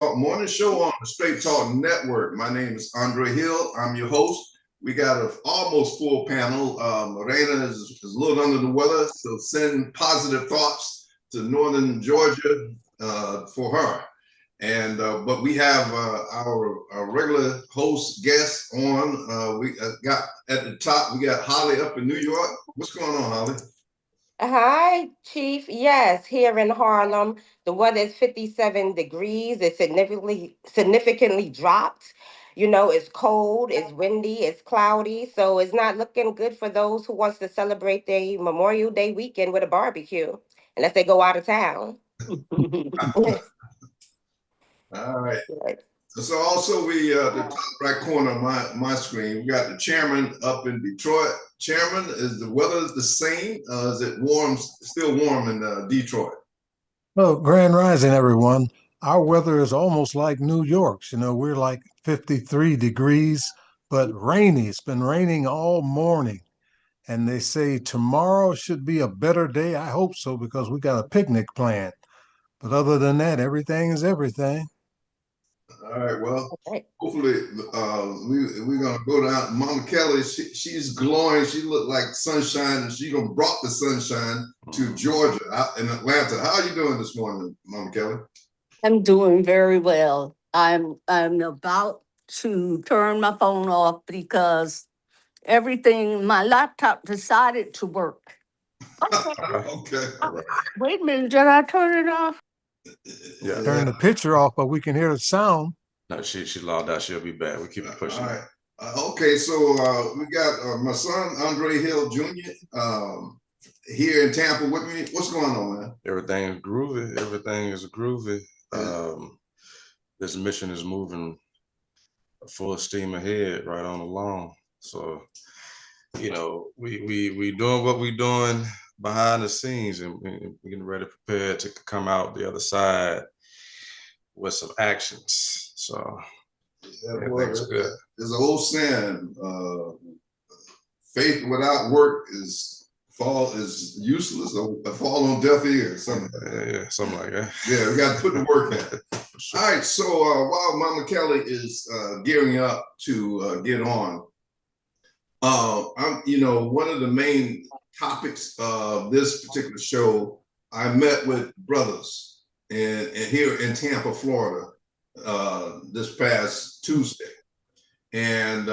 Morning show on the Straight Talk Network. My name is Andre Hill. I'm your host. We got an almost full panel. Morena is a little under the weather, so send positive thoughts to Northern Georgia for her. And but we have our regular host guest on. We got at the top. We got Holly up in New York. What's going on, Holly? Hi, Chief. Yes, here in Harlem, the weather is 57 degrees. It significantly dropped. It's cold, it's windy, it's cloudy, so it's not looking good for those who wants to celebrate their Memorial Day weekend with a barbecue, unless they go out of town. All right. So also the top right corner of my screen, we got the chairman up in Detroit. Chairman, is the weather the same? Is it still warm in Detroit? Well, Grand Rising, everyone. Our weather is almost like New York's. We're like 53 degrees, but rainy. It's been raining all morning. And they say tomorrow should be a better day. I hope so, because we got a picnic planned. But other than that, everything is everything. All right. Well, hopefully we're gonna go down. Mama Kelly, she's glowing. She looked like sunshine, and she gonna brought the sunshine to Georgia in Atlanta. How are you doing this morning, Mama Kelly? I'm doing very well. I'm about to turn my phone off because my laptop decided to work. Okay. Wait a minute, did I turn it off? Yeah. Turn the picture off, but we can hear the sound. No, she logged out. She'll be back. We keep pushing. All right. Okay, so we got my son Andre Hill Jr. Here in Tampa with me. What's going on, man? Everything is groovy. This mission is moving full steam ahead, right on along. So, we doing what we doing behind the scenes, and we're getting ready, prepared to come out the other side with some actions. So everything's good. There's an old saying, faith without work is useless, or fall on deaf ears. Something like that. Yeah, we got to put the work in. All right, so while Mama Kelly is gearing up to get on, one of the main topics of this particular show, I met with brothers and here in Tampa, Florida, this past Tuesday, and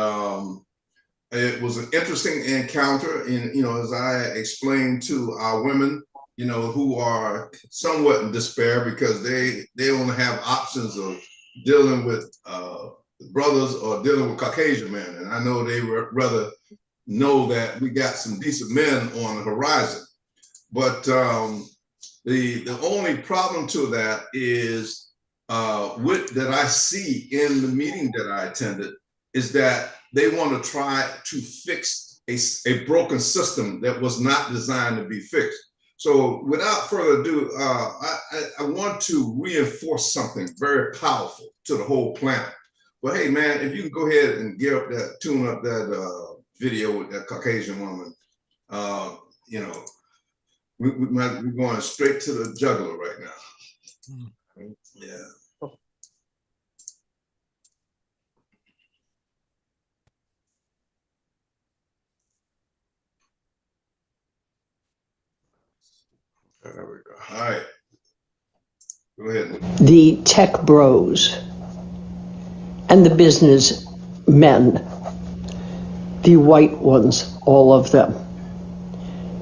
it was an interesting encounter. And as I explained to our women, who are somewhat in despair because they only have options of dealing with brothers or dealing with Caucasian men, and I know they would rather know that we got some decent men on the horizon. But the only problem to that is that I see in the meeting that I attended is that they want to try to fix a broken system that was not designed to be fixed. So without further ado, I want to reinforce something very powerful to the whole planet. But hey, man, if you can go ahead and tune up that video with that Caucasian woman, we're going straight to the jugular right now. Yeah. There we go. All right. Go ahead. The tech bros and the business men, the white ones, all of them,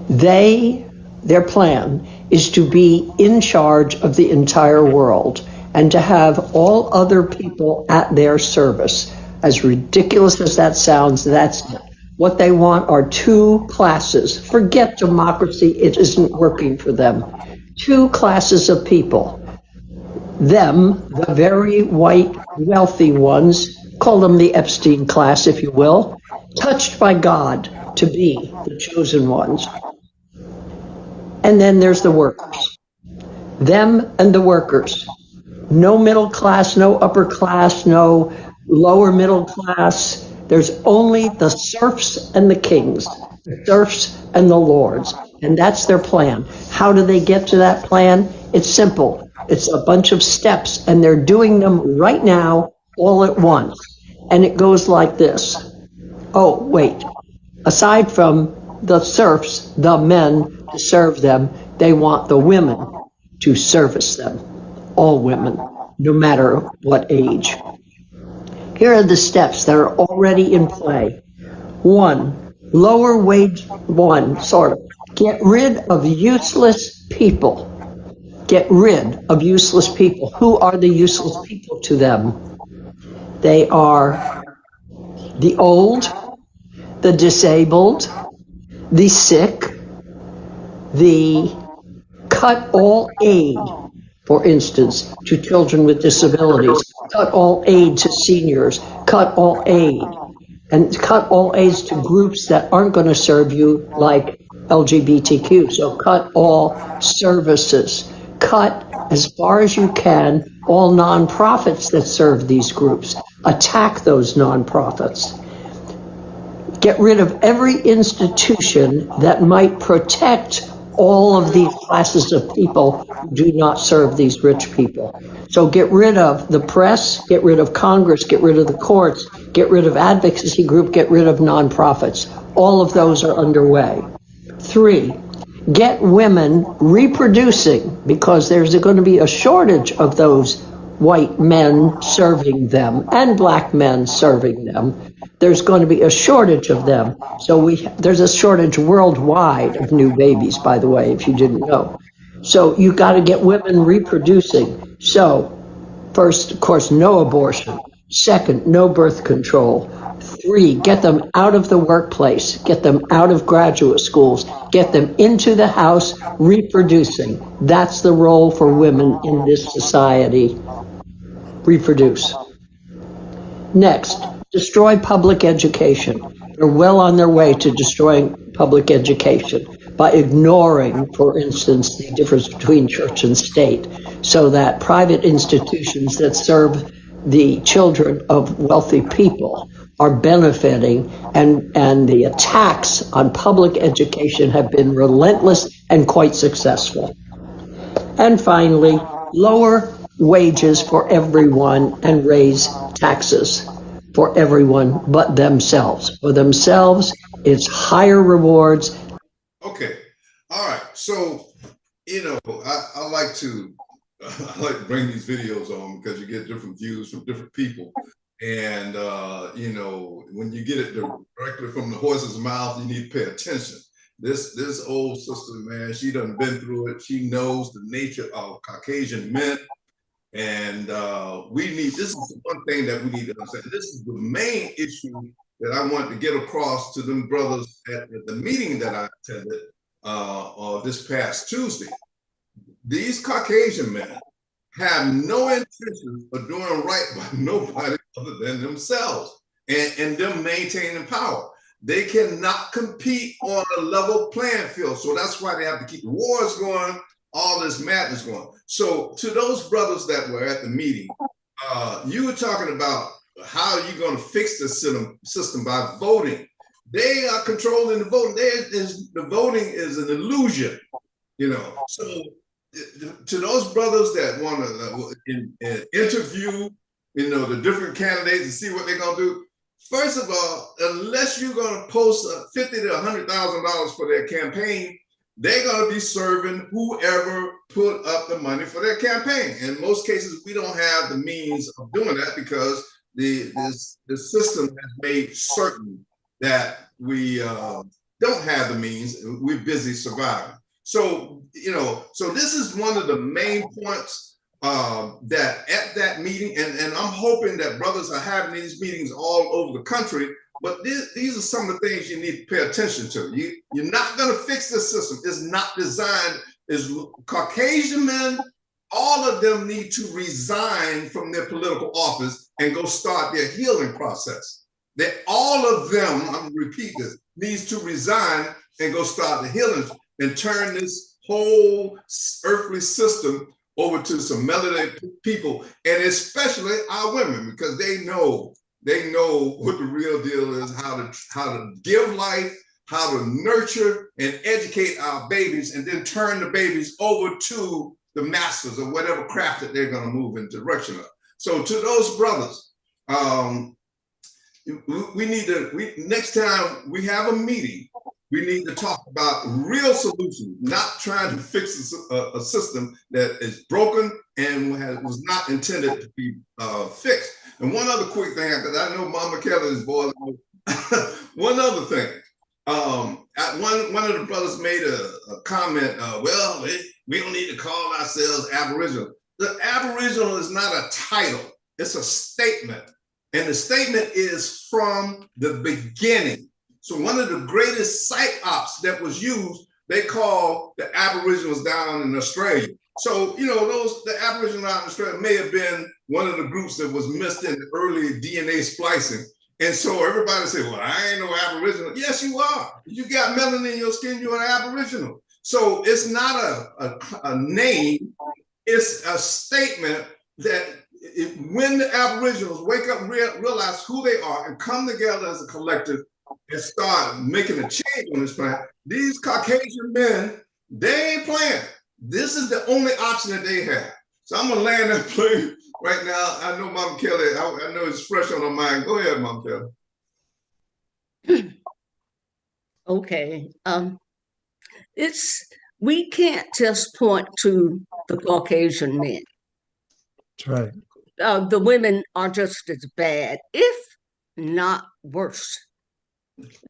their plan is to be in charge of the entire world and to have all other people at their service. As ridiculous as that sounds, that's it. What they want are two classes. Forget democracy, it isn't working for them. Two classes of people. Them, the very white, wealthy ones, call them the Epstein class, if you will, touched by God to be the chosen ones. And then there's the workers. Them and the workers. No middle class, no upper class, no lower middle class. There's only the serfs and the kings, the serfs and the lords. And that's their plan. How do they get to that plan? It's simple. It's a bunch of steps, and they're doing them right now all at once. And it goes like this. Oh, wait. Aside from the serfs, the men to serve them, they want the women to service them. All women, no matter what age. Here are the steps that are already in play. One, lower wage, get rid of useless people. Get rid of useless people. Who are the useless people to them? They are the old, the disabled, the sick, the cut all aid, for instance, to children with disabilities, cut all aid to seniors, cut all aid, and cut all aids to groups that aren't going to serve you, like LGBTQ. So cut all services. Cut, as far as you can, all nonprofits that serve these groups. Attack those nonprofits. Get rid of every institution that might protect all of these classes of people who do not serve these rich people. So get rid of the press, get rid of Congress, get rid of the courts, get rid of advocacy group, get rid of nonprofits. All of those are underway. 3, get women reproducing, because there's going to be a shortage of those white men serving them and black men serving them. There's going to be a shortage of them. So there's a shortage worldwide of new babies, by the way, if you didn't know. So you got to get women reproducing. So first, of course, no abortion. Second, no birth control. 3, get them out of the workplace, get them out of graduate schools, get them into the house reproducing. That's the role for women in this society. Reproduce. Next, destroy public education. They're well on their way to destroying public education by ignoring, for instance, the difference between church and state, so that private institutions that serve the children of wealthy people are benefiting, and the attacks on public education have been relentless and quite successful. And finally, lower wages for everyone and raise taxes for everyone but themselves. For themselves, it's higher rewards. Okay. All right. So, I like to bring these videos on because you get different views from different people. And, when you get it directly from the horse's mouth, you need to pay attention. This old sister, man, she done been through it. She knows the nature of Caucasian men. And this is one thing that we need to understand. This is the main issue that I want to get across to them brothers at the meeting that I attended this past Tuesday. These Caucasian men have no intention of doing right by nobody other than themselves and them maintaining power. They cannot compete on a level playing field. So that's why they have to keep the wars going, all this madness going. So to those brothers that were at the meeting, you were talking about how you're going to fix the system by voting. They are controlling the voting. The voting is an illusion, So to those brothers that want to interview, the different candidates and see what they're going to do, first of all, unless you're going to post $50,000 to $100,000 for their campaign, they're going to be serving whoever put up the money for their campaign. In most cases, we don't have the means of doing that because the system has made certain that we don't have the means. We're busy surviving. So, so this is one of the main points that at that meeting, and I'm hoping that brothers are having these meetings all over the country. But these are some of the things you need to pay attention to. You're not going to fix this system. It's not designed. As Caucasian men, all of them need to resign from their political office and go start their healing process. All of them, I'm going to repeat this, needs to resign and go start the healing and turn this whole earthly system over to some melanated people, and especially our women, because they know what the real deal is, how to give life, how to nurture and educate our babies, and then turn the babies over to the masters of whatever craft that they're going to move in the direction of. So to those brothers, next time we have a meeting, we need to talk about real solutions, not trying to fix a system that is broken and was not intended to be fixed. And one other quick thing, because I know Mama Kelly is boiling. One other thing, one of the brothers made a comment. Well, we don't need to call ourselves Aboriginal. The Aboriginal is not a title; it's a statement, and the statement is from the beginning. So one of the greatest psyops that was used, they call the Aboriginals down in Australia. So, you know, the Aboriginal out in Australia may have been one of the groups that was missed in the early DNA splicing. And so everybody said, well, I ain't no Aboriginal. Yes, you are. You got melanin in your skin, you're an Aboriginal. So it's not a name, it's a statement that when the Aboriginals wake up and realize who they are and come together as a collective and start making a change on this planet, these Caucasian men, they ain't playing. This is the only option that they have. So I'm gonna land that plane right now. I know Mama Kelly, I know it's fresh on her mind. Go ahead, Mama Kelly. Okay. We can't just point to the Caucasian men. That's right. The women are just as bad, if not worse.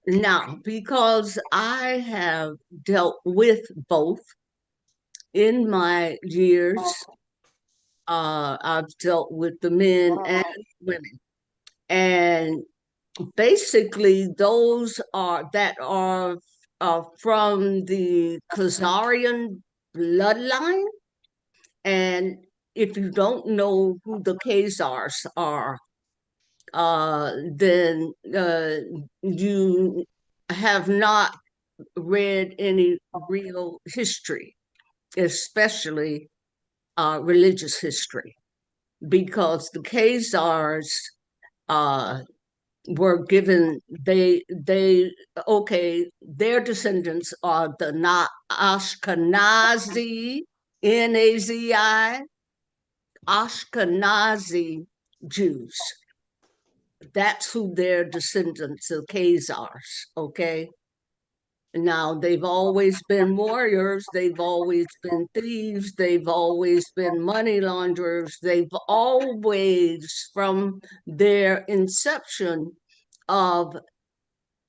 Now, because I have dealt with both in my years, I've dealt with the men and women. And basically, those that are from the Khazarian bloodline. And if you don't know who the Khazars are, then you have not read any real history, especially religious history, because the Khazars were given, their descendants are the Ashkenazi, N-A-Z-I, Ashkenazi Jews. That's who their descendants of Khazars, okay? Now, they've always been warriors, they've always been thieves, they've always been money launderers, they've always, from their inception of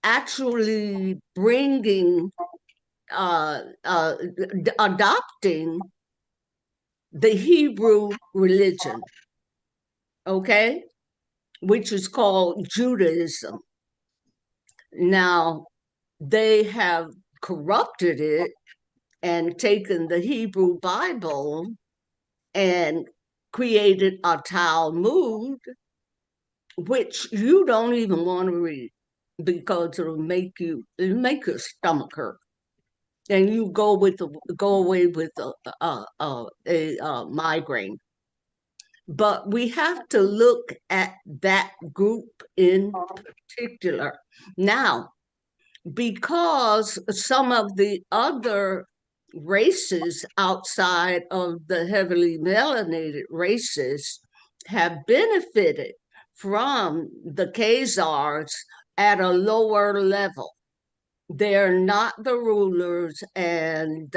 actually bringing, adopting the Hebrew religion, okay? Which is called Judaism. Now, they have corrupted it and taken the Hebrew Bible and created a Talmud, which you don't even want to read because it'll make your stomach hurt, and you go away with a migraine. But we have to look at that group in particular. Now, because some of the other races outside of the heavily melanated races have benefited from the Khazars at a lower level. They're not the rulers, and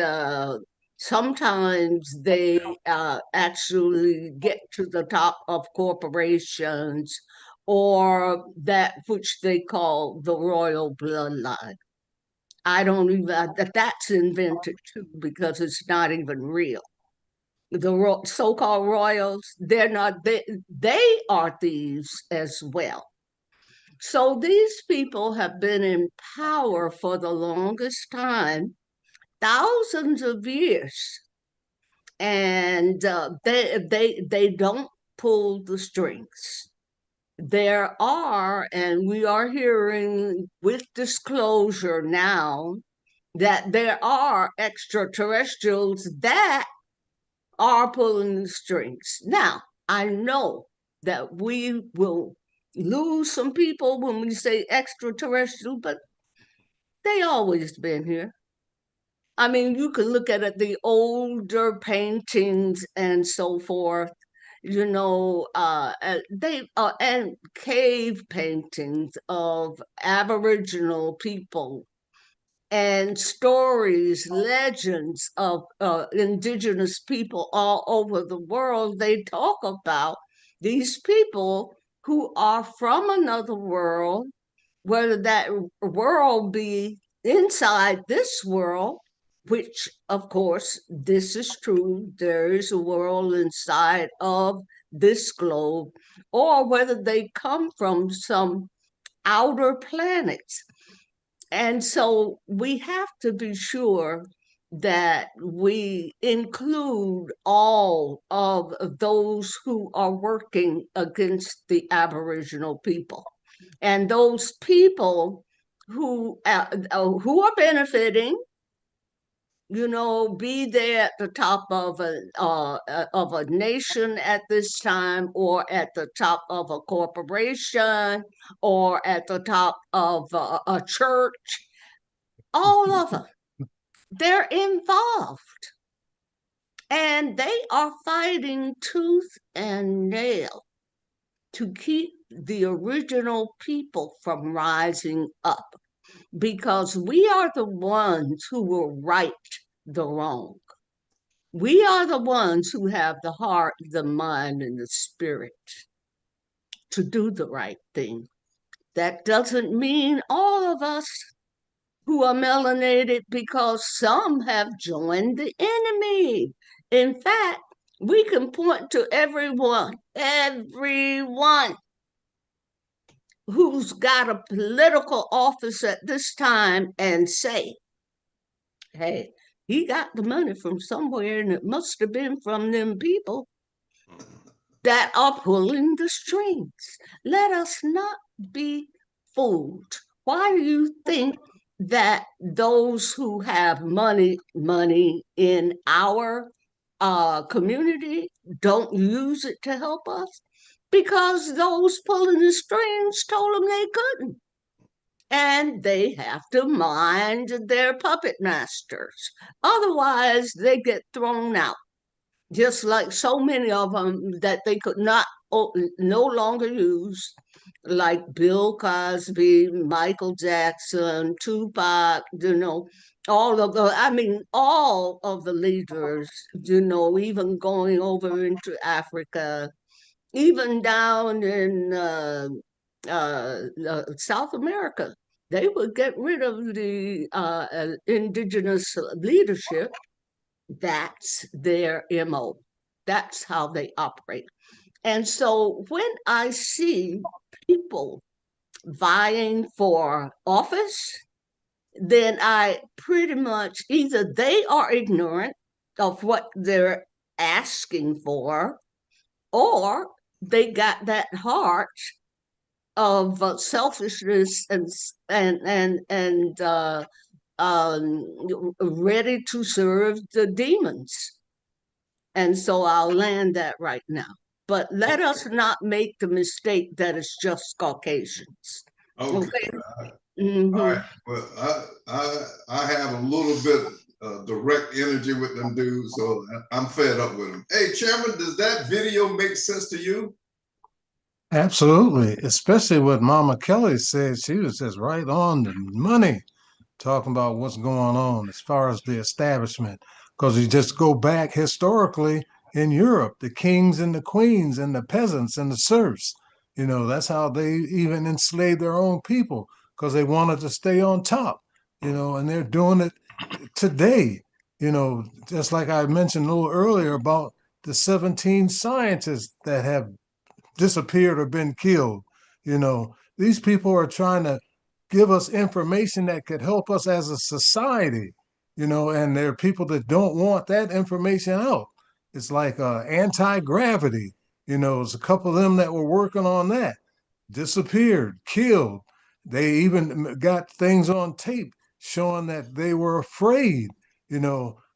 sometimes they actually get to the top of corporations or that which they call the royal bloodline. I don't even, that's invented too, because it's not even real. The so-called royals, they're not, they are thieves as well. So these people have been in power for the longest time, thousands of years, and they don't pull the strings. There are, and we are hearing with disclosure now, that there are extraterrestrials that are pulling the strings. Now, I know that we will lose some people when we say extraterrestrial, but they always been here. I mean, you can look at it, the older paintings and so forth, and cave paintings of Aboriginal people and stories, legends of indigenous people all over the world. They talk about these people who are from another world, whether that world be inside this world, which of course this is true, there is a world inside of this globe, or whether they come from some outer planets. And so we have to be sure that we include all of those who are working against the Aboriginal people and those people who are benefiting. Be they at the top of a nation at this time, or at the top of a corporation, or at the top of a church. All of them, they're involved, and they are fighting tooth and nail to keep the original people from rising up, because we are the ones who will right the wrong. We are the ones who have the heart, the mind, and the spirit to do the right thing. That doesn't mean all of us who are melanated, because some have joined the enemy. In fact, we can point to everyone who's got a political office at this time and say, hey, he got the money from somewhere, and it must have been from them people that are pulling the strings. Let us not be fooled. Why do you think that those who have money in our community don't use it to help us? Because those pulling the strings told them they couldn't. And they have to mind their puppet masters. Otherwise, they get thrown out. Just like so many of them that they could no longer use, like Bill Cosby, Michael Jackson, Tupac, all of the leaders, even going over into Africa, even down in South America. They would get rid of the indigenous leadership. That's their MO. That's how they operate. And so when I see people vying for office, then I pretty much, either they are ignorant of what they're asking for, or they got that heart of selfishness and ready to serve the demons. And so I'll land that right now. But let us not make the mistake that it's just Caucasians. Okay. Mhm. All right. Well, I have a little bit direct energy with them dudes, so I'm fed up with them. Hey, Chairman, does that video make sense to you? Absolutely, especially what Mama Kelly said. She was just right on the money, talking about what's going on as far as the establishment. Because you just go back historically in Europe, the kings and the queens and the peasants and the serfs, that's how they even enslaved their own people, because they wanted to stay on top, and they're doing it today, just like I mentioned a little earlier about the 17 scientists that have disappeared or been killed. These people are trying to give us information that could help us as a society, and there are people that don't want that information out. It's like anti-gravity. There's a couple of them that were working on that, disappeared, killed. They even got things on tape showing that they were afraid, and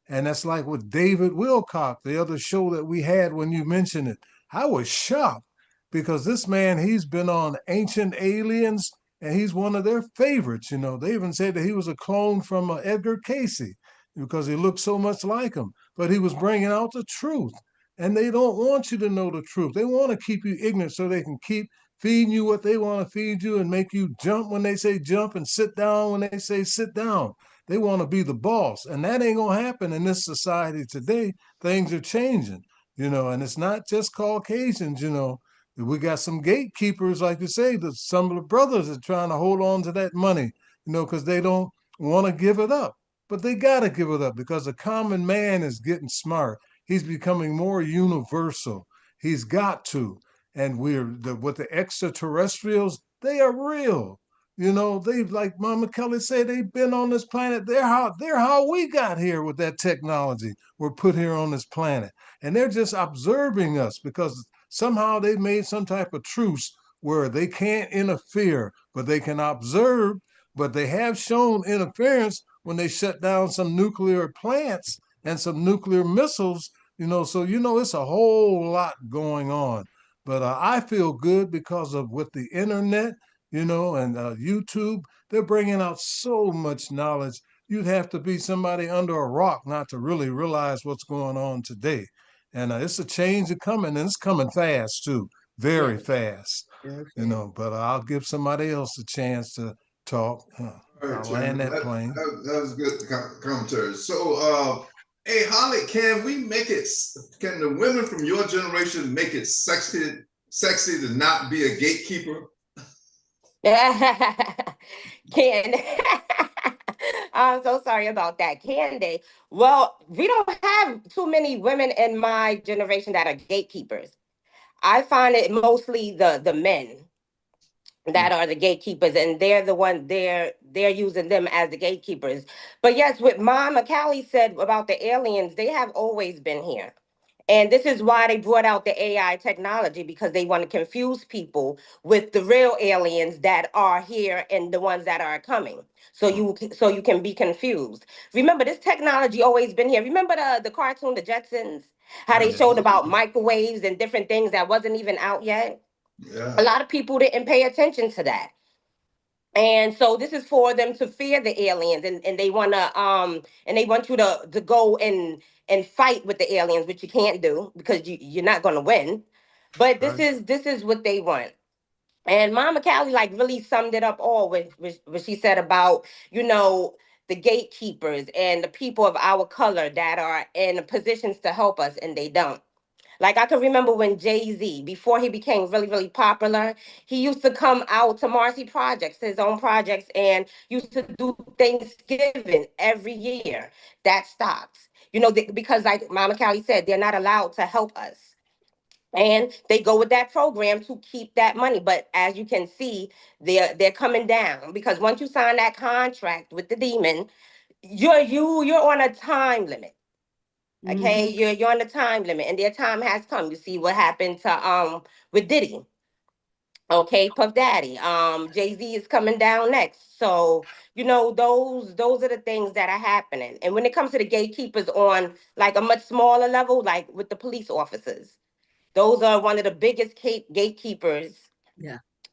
that's like with David Wilcock, the other show that we had when you mentioned it. I was shocked because this man, he's been on Ancient Aliens, and he's one of their favorites. They even said that he was a clone from Edgar Cayce. because he looked so much like him. But he was bringing out the truth. And they don't want you to know the truth. They want to keep you ignorant so they can keep feeding you what they want to feed you and make you jump when they say jump and sit down when they say sit down. They want to be the boss. And that ain't going to happen in this society today. Things are changing, and it's not just Caucasians, We got some gatekeepers, like you say, that some of the brothers are trying to hold on to that money, because they don't want to give it up. But they got to give it up because the common man is getting smart. He's becoming more universal. He's got to. And with the extraterrestrials, they are real. They've, like Mama Kelly said, they've been on this planet. They're how we got here with that technology. We're put here on this planet. And they're just observing us because somehow they've made some type of truce where they can't interfere, but they can observe. But they have shown interference when they shut down some nuclear plants and some nuclear missiles, so it's a whole lot going on. But I feel good because of with the internet, and YouTube, they're bringing out so much knowledge. You'd have to be somebody under a rock not to really realize what's going on today. And it's a change coming, and it's coming fast too, very fast. But I'll give somebody else a chance to talk. All right, I'll land Chairman. that plane. That was good commentary. So, hey, Holly, can the women from your generation make it sexy to not be a gatekeeper? Can I'm so sorry about that. Can they? Well, we don't have too many women in my generation that are gatekeepers. I find it mostly the men that are the gatekeepers, and they're using them as the gatekeepers. But yes, what Mama Callie said about the aliens, they have always been here. And this is why they brought out the AI technology, because they want to confuse people with the real aliens that are here and the ones that are coming. So you can be confused. Remember, this technology always been here. Remember the cartoon, The Jetsons, how they showed about microwaves and different things that wasn't even out yet. Yeah. A lot of people didn't pay attention to that. And so this is for them to fear the aliens, and they want you to go and fight with the aliens, which you can't do because you're not gonna win. But this is what they want. And Mama Callie like really summed it up all when she said about, the gatekeepers and the people of our color that are in positions to help us and they don't. Like I can remember when Jay-Z, before he became really, really popular, he used to come out to Marcy Projects, his own projects, and used to do Thanksgiving every year. That stopped. Because like Mama Callie said, they're not allowed to help us. And they go with that program to keep that money. But as you can see, they're coming down because once you sign that contract with the demon, you're on a time limit. Okay, you're on the time limit, and their time has come. You see what happened to with Diddy. Okay, Puff Daddy. Jay-Z is coming down next. So, those are the things that are happening. And when it comes to the gatekeepers on like a much smaller level, like with the police officers, those are one of the biggest gatekeepers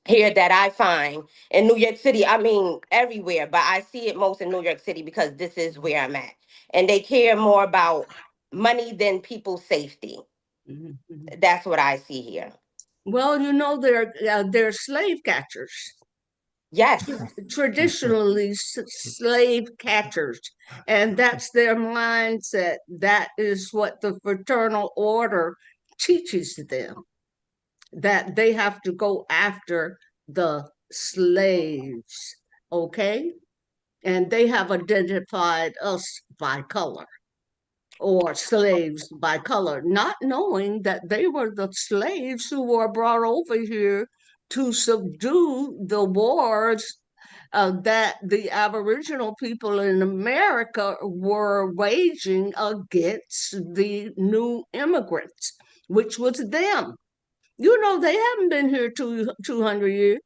here that I find in New York City. I mean, everywhere, but I see it most in New York City because this is where I'm at. And they care more about money than people's safety. That's what I see here. Well, they're slave catchers. Yes. Traditionally slave catchers, and that's their mindset. That is what the fraternal order teaches them, that they have to go after the slaves, okay? And they have identified us by color, or slaves by color, not knowing that they were the slaves who were brought over here to subdue the wars that the Aboriginal people in America were waging against the new immigrants, which was them. They haven't been here 200 years.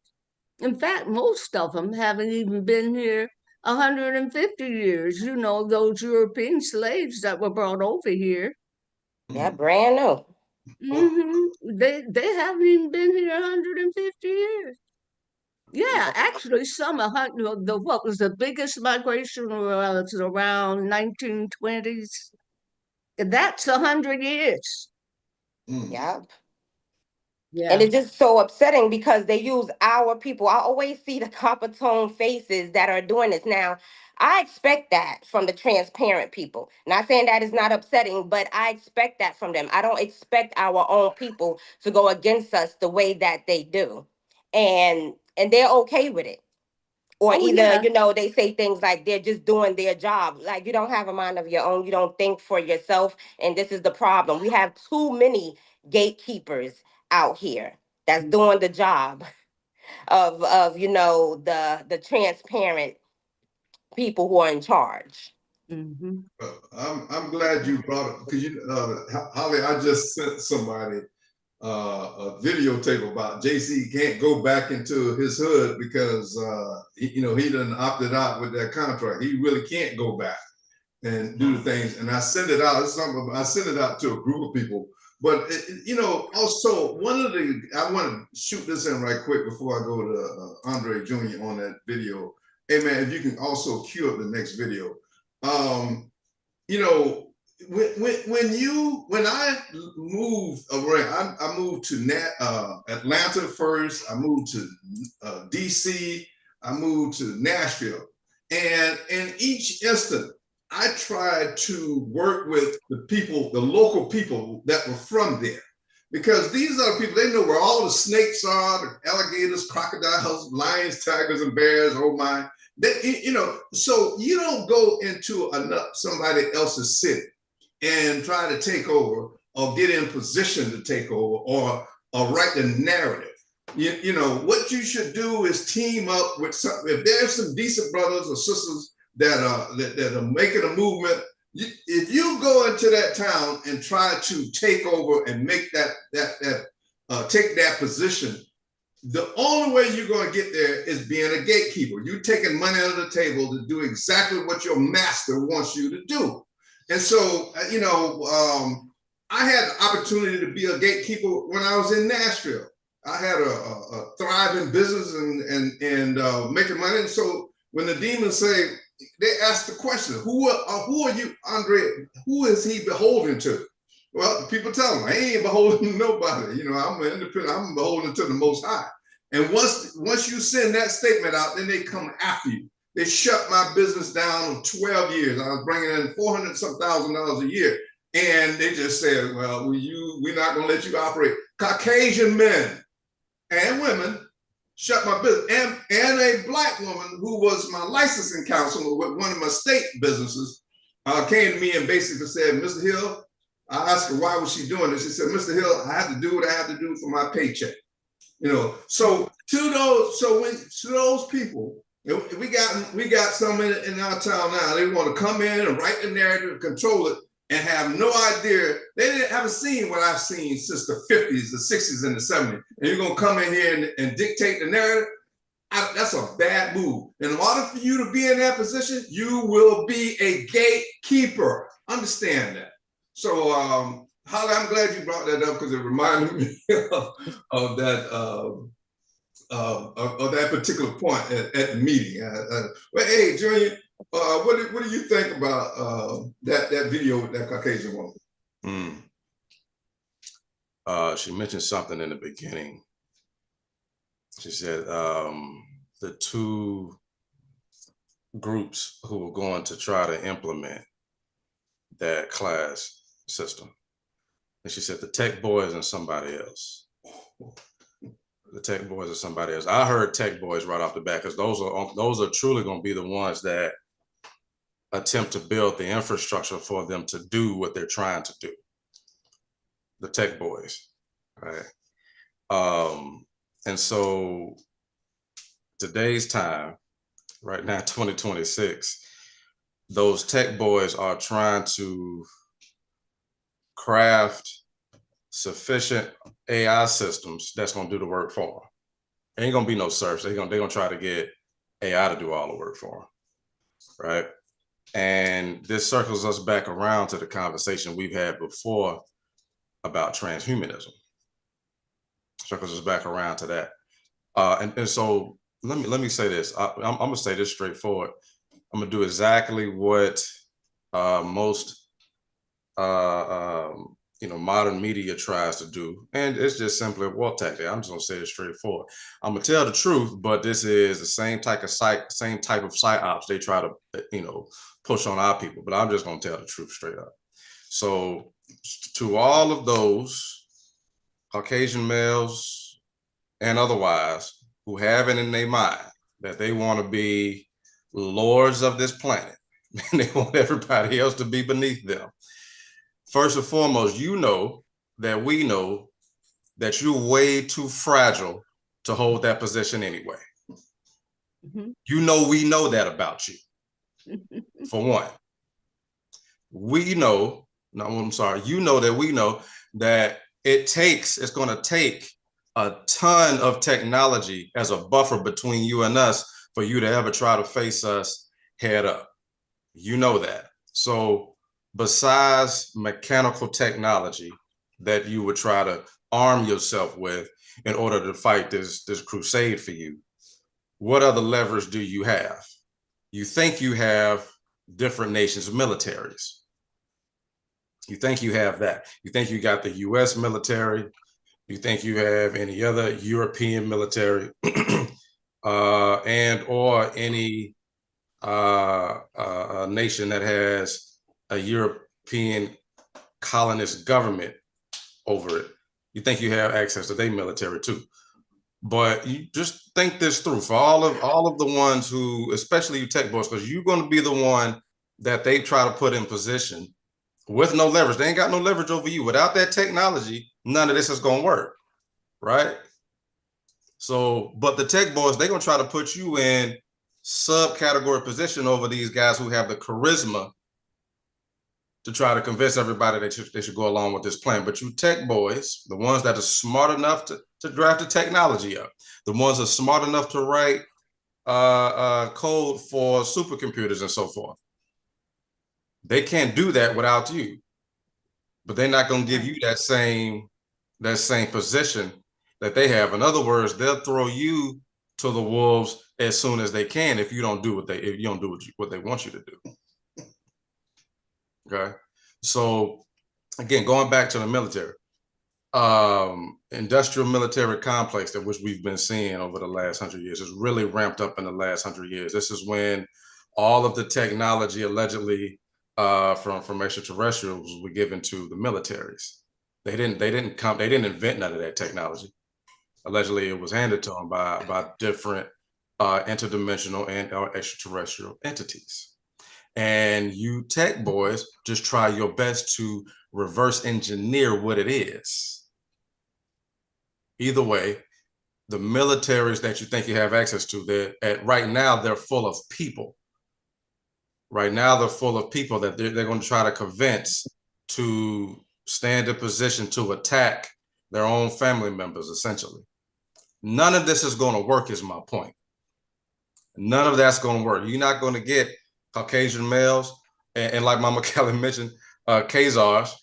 In fact, most of them haven't even been here 150 years. Those European slaves that were brought over here. Yeah, brand new. They haven't even been here 150 years. Yeah, Yeah, actually, what was the biggest migration was around 1920s. That's 100 years. Yep. And Yeah. it's just so upsetting because they use our people. I always see the copper tone faces that are doing this. Now, I expect that from the transparent people. Not saying that is not upsetting, but I expect that from them. I don't expect our own people to go against us the way that they do. And they're okay with it. Or Oh, either, yeah. they say things like they're just doing their job. Like, you don't have a mind of your own. You don't think for yourself. And this is the problem. We have too many gatekeepers out here that's doing the job of the transparent people who are in charge. Mm-hmm. I'm glad you brought it because Holly, I just sent somebody a videotape about JC can't go back into his hood because he done opted out with that contract. He really can't go back and do the things. And I send it out. I send it out to a group of people. But also I want to shoot this in right quick before I go to Andre Jr. on that video. Hey man, if you can also cue up the next video. When I moved around, I moved to Atlanta first. I moved to DC. I moved to Nashville, and in each instant, I tried to work with the local people that were from there, because these are the people, they know where all the snakes are, the alligators, crocodiles, lions, tigers, and bears. Oh my. So you don't go into somebody else's city and try to take over or get in position to take over or write the narrative. What you should do is team up with if there's some decent brothers or sisters that are making a movement. If you go into that town and try to take over and make take that position, the only way you're going to get there is being a gatekeeper. You're taking money under the table to do exactly what your master wants you to do. And so, I had the opportunity to be a gatekeeper when I was in Nashville. I had a thriving business and making money. And so when the demons say, they ask the question, who are you, Andre? Who is he beholden to? Well, the people tell him, I ain't beholden to nobody. I'm an independent. I'm beholden to the Most High. And once you send that statement out, then they come after you. They shut my business down in 12 years. I was bringing in $400,000 a year. And they just said, well, we're not going to let you operate. Caucasian men and women shut my business. And a Black woman who was my licensing counselor with one of my state businesses came to me and basically said, Mr. Hill, I asked her why was she doing this. She said, Mr. Hill, I have to do what I have to do for my paycheck. So to those people, we got some in our town now. They want to come in and write the narrative, control it, and have no idea. They haven't seen what I've seen since the 50s, the 60s, and the 70s. And you're gonna come in here and dictate the narrative. That's a bad move. And in order for you to be in that position, you will be a gatekeeper. Understand that. So, Holly, I'm glad you brought that up because it reminded me of that. Of that particular point at the meeting. But hey, Junior, what do you think about that video with that Caucasian woman? She mentioned something in the beginning. She said the two groups who were going to try to implement that class system. And she said the tech boys and somebody else. The tech boys or somebody else. I heard tech boys right off the bat because those are truly going to be the ones that attempt to build the infrastructure for them to do what they're trying to do. The tech boys, right? And so today's time, right now, 2026, those tech boys are trying to craft sufficient AI systems that's gonna do the work for them. Ain't gonna be no search. They're gonna try to get AI to do all the work for them, right? And this circles us back around to the conversation we've had before about transhumanism. Circles us back around to that. And so let me say this. I'm gonna say this straightforward. I'm gonna do exactly what most modern media tries to do, and it's just simply a war tactic. I'm just gonna say it straightforward. I'm gonna tell the truth, but this is the same type of psyops they try to push on our people. But I'm just gonna tell the truth straight up. So, to all of those Caucasian males and otherwise who have it in their mind that they want to be lords of this planet and they want everybody else to be beneath them. First and foremost, you know that we know that you're way too fragile to hold that position anyway. Mhm. You know, we know that about you. For one, we know, no, I'm sorry, you know that we know that it's going to take a ton of technology as a buffer between you and us for you to ever try to face us head up. You know that. So besides mechanical technology that you would try to arm yourself with in order to fight this crusade for you, what other levers do you have? You think you have different nations' militaries. You think you have that. You think you got the US military. You think you have any other European military and or any nation that has a European colonist government over it. You think you have access to their military too. But you just think this through for all of the ones who, especially you tech boys, because you're going to be the one that they try to put in position with no leverage. They ain't got no leverage over you. Without that technology, none of this is going to work, right? So, but the tech boys, they're going to try to put you in subcategory position over these guys who have the charisma to try to convince everybody that they should go along with this plan. But you tech boys, the ones that are smart enough to draft the technology up, the ones that are smart enough to write code for supercomputers and so forth, they can't do that without you. But they're not going to give you that same position that they have. In other words, they'll throw you to the wolves as soon as they can if you don't do what they want you to do. Okay, so again, going back to the military, industrial military complex that which we've been seeing over the last 100 years has really ramped up in the last 100 years. This is when all of the technology allegedly from extraterrestrials were given to the militaries. They didn't invent none of that technology. Allegedly, it was handed to them by different interdimensional and extraterrestrial entities. And you tech boys just try your best to reverse engineer what it is. Either way, the militaries that you think you have access to, right now, they're full of people. Right now, they're full of people that they're going to try to convince to stand in position to attack their own family members, essentially. None of this is going to work, is my point. None of that's going to work. You're not going to get Caucasian males, and like Mama Kelly mentioned, Khazars,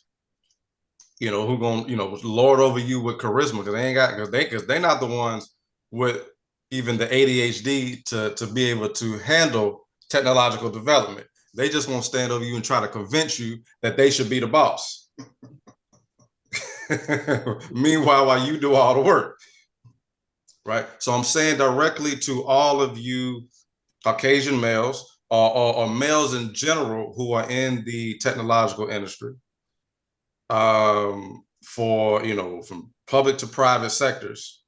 who going, lord over you with charisma because they're not the ones with even the ADHD to be able to handle technological development. They just won't stand over you and try to convince you that they should be the boss. Meanwhile, while you do all the work, right? So I'm saying directly to all of you Caucasian males or males in general who are in the technological industry, from public to private sectors,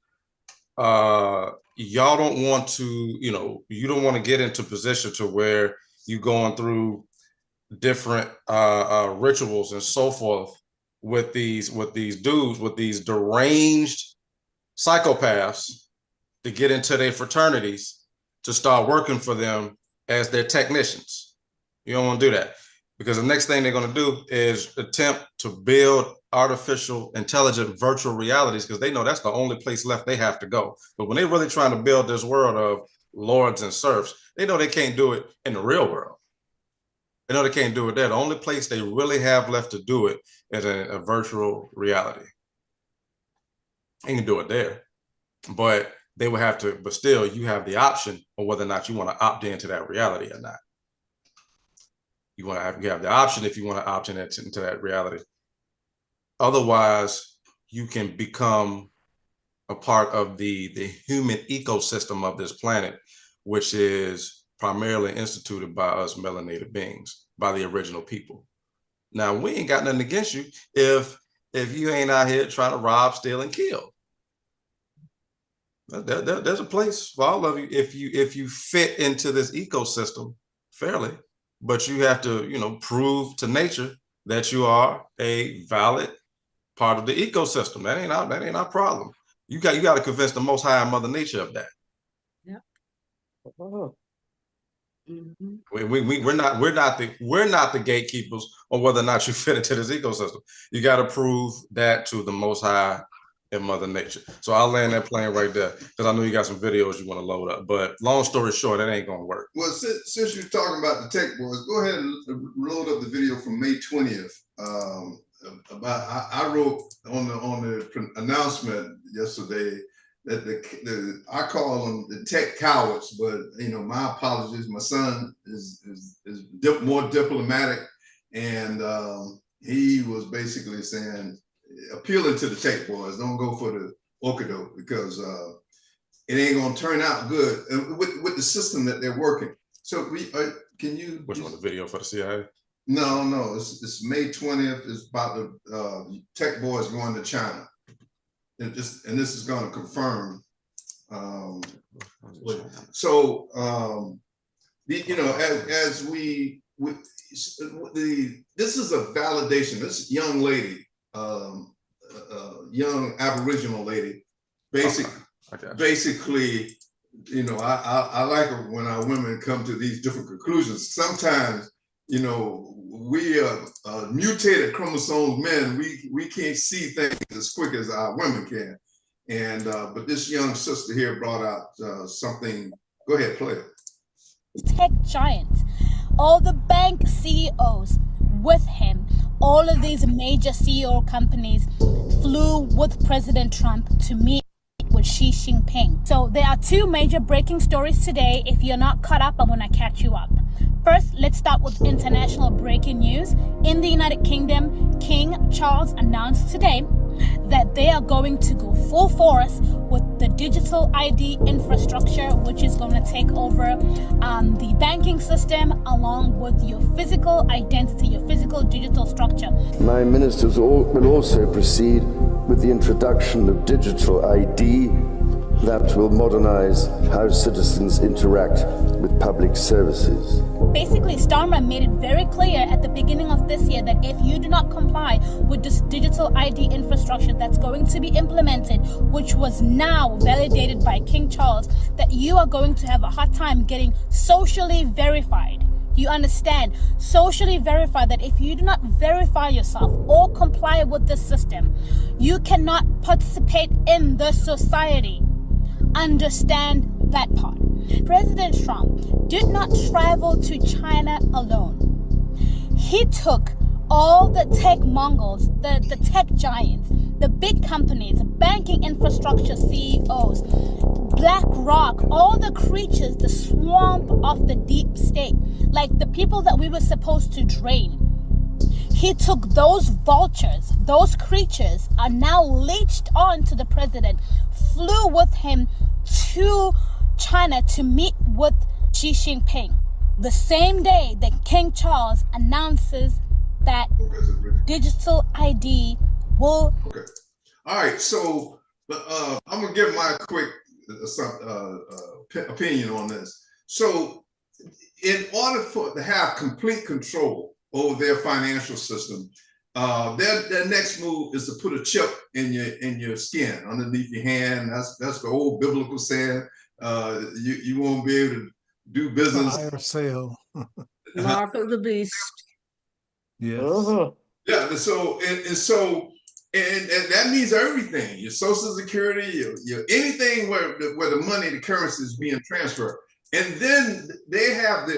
y'all don't want to, you don't want to get into position to where you're going through different rituals and so forth with these dudes, with these deranged psychopaths to get into their fraternities to start working for them as their technicians. You don't want to do that, because the next thing they're going to do is attempt to build artificial intelligent virtual realities, because they know that's the only place left they have to go. But when they're really trying to build this world of lords and serfs, they know they can't do it in the real world. They know they can't do it there. The only place they really have left to do it is a virtual reality. They can do it there. But they would have to, but still you have the option of whether or not you want to opt into that reality or not. You have the option if you want to opt into that reality. Otherwise, you can become a part of the human ecosystem of this planet, which is primarily instituted by us melanated beings, by the original people. Now, we ain't got nothing against you if you ain't out here trying to rob, steal, and kill. There's a place for all of you if you fit into this ecosystem fairly, but you have to, you know, prove to nature that you are a valid part of the ecosystem. That ain't our problem. You got to convince the Most High Mother Nature of that. Yeah. Mm-hmm. We're not the gatekeepers on whether or not you fit into this ecosystem. You got to prove that to the Most High and Mother Nature. So I'll land that plane right there because I know you got some videos you want to load up. But long story short, that ain't gonna work. Well, since you're talking about the Tech Boys, go ahead and load up the video from May 20th. About I wrote on the announcement yesterday that I call them the tech cowards, but you know, my apologies. My son is more diplomatic, and he was basically saying, appealing to the Tech Boys, don't go for the Okadoke because it ain't gonna turn out good with the system that they're working. So can you? Which one? The video for the CIA? No, it's May 20th. It's about the Tech Boys going to China. And this is going to confirm. So you know, as this is a validation. This young lady, young Aboriginal lady, basically, you know, I like it when our women come to these different conclusions. Sometimes, you know, we mutated chromosomes men, we can't see things as quick as our women can. And but this young sister here brought out something. Go ahead, play it. Tech giants, all the bank CEOs with him, all of these major CEO companies flew with President Trump to meet with Xi Jinping. So there are two major breaking stories today. If you're not caught up, I'm gonna catch you up. First, let's start with international breaking news. In the United Kingdom, King Charles announced today that they are going to go full force with the digital ID infrastructure, which is going to take over the banking system along with your physical identity, your physical digital structure. My ministers will also proceed with the introduction of digital ID that will modernize how citizens interact with public services. Basically, Starmer made it very clear at the beginning of this year that if you do not comply with this digital ID infrastructure that's going to be implemented, which was now validated by King Charles, that you are going to have a hard time getting socially verified. You understand? Socially verified, that if you do not verify yourself or comply with the system, you cannot participate in the society. Understand that part. President Trump did not travel to China alone. He took all the tech mongols, the tech giants, the big companies, banking infrastructure CEOs, BlackRock, all the creatures, the swamp of the deep state, like the people that we were supposed to drain. He took those vultures, those creatures are now leached on to the president, flew with him to China to meet with Xi Jinping. The same day that King Charles announces that digital ID will... Okay. All right, so I'm gonna give my quick opinion on this. So in order to have complete control over their financial system, their next move is to put a chip in your skin, underneath your hand. That's the old biblical saying. You won't be able to do business. Fire sale. Mark of the beast. Yes. Yeah. So and that means everything. Your Social Security, your anything where the money, the currency is being transferred. And then they have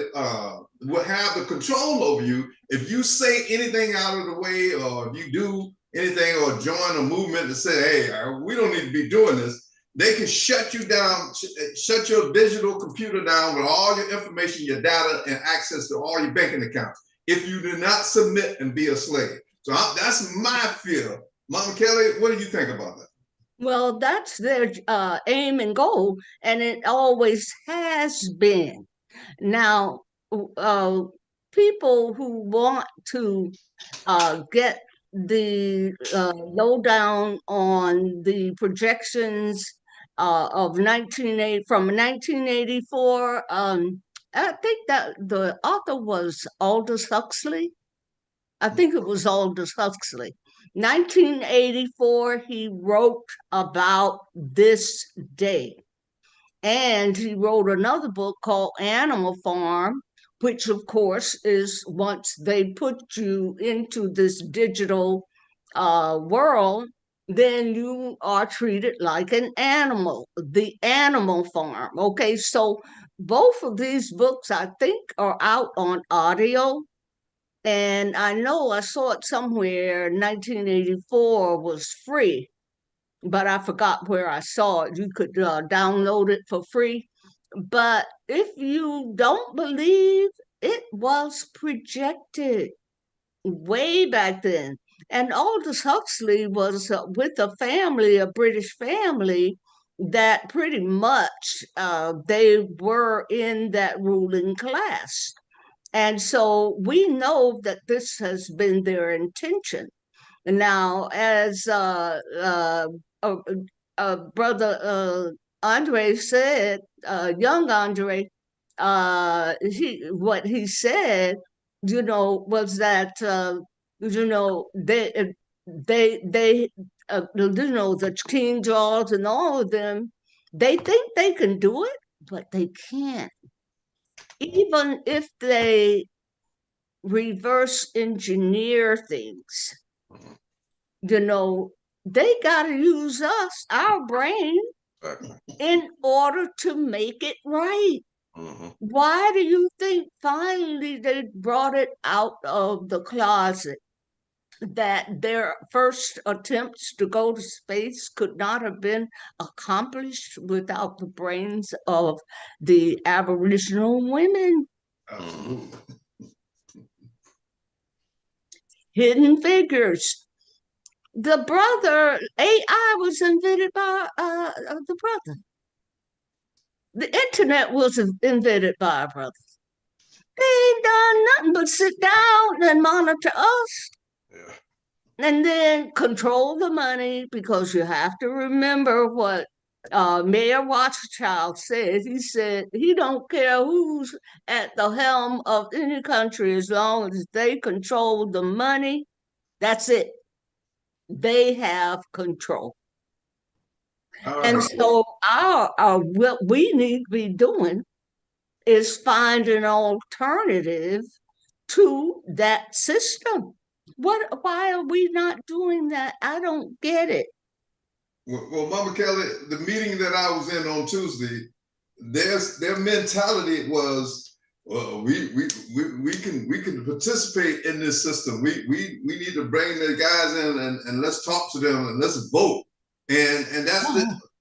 will have the control over you. If you say anything out of the way, or if you do anything or join a movement to say, hey, we don't need to be doing this, they can shut you down, shut your digital computer down with all your information, your data, and access to all your banking accounts if you do not submit and be a slave. So that's my fear. Mama Kelly, what do you think about that? Well, that's their aim and goal, and it always has been. Now, people who want to get the lowdown on the projections of 1980 from 1984, I think that the author was Aldous Huxley. I think it was Aldous Huxley. 1984, he wrote about this day. And he wrote another book called Animal Farm, which, of course, is once they put you into this digital world, then you are treated like an animal, the Animal Farm. Okay, so both of these books, I think, are out on audio. And I know I saw it somewhere, 1984 was free, but I forgot where I saw it. You could download it for free. But if you don't believe, it was projected way back then. And Aldous Huxley was with a family, a British family, that pretty much they were in that ruling class. And so we know that this has been their intention. Now, as brother Andre said, young Andre, what he said, was that the King George and all of them, they think they can do it, but they can't. Even if they reverse engineer things, they got to use us, our brain, in order to make it right. Why do you think finally they brought it out of the closet that their first attempts to go to space could not have been accomplished without the brains of the Aboriginal women? Absolutely. Hidden Figures. The brother, AI was invented by the brother. The internet was invented by a brother. They ain't done nothing but sit down and monitor us. Yeah. And then control the money, because you have to remember what Mayor Rothschild said. He said he don't care who's at the helm of any country, as long as they control the money, that's it. They have control. And so what we need to be doing is find an alternative to that system. Why are we not doing that? I don't get it. Well, Mama Kelly, the meeting that I was in on Tuesday, their mentality was, well, we can participate in this system. We need to bring the guys in and let's talk to them and let's vote. And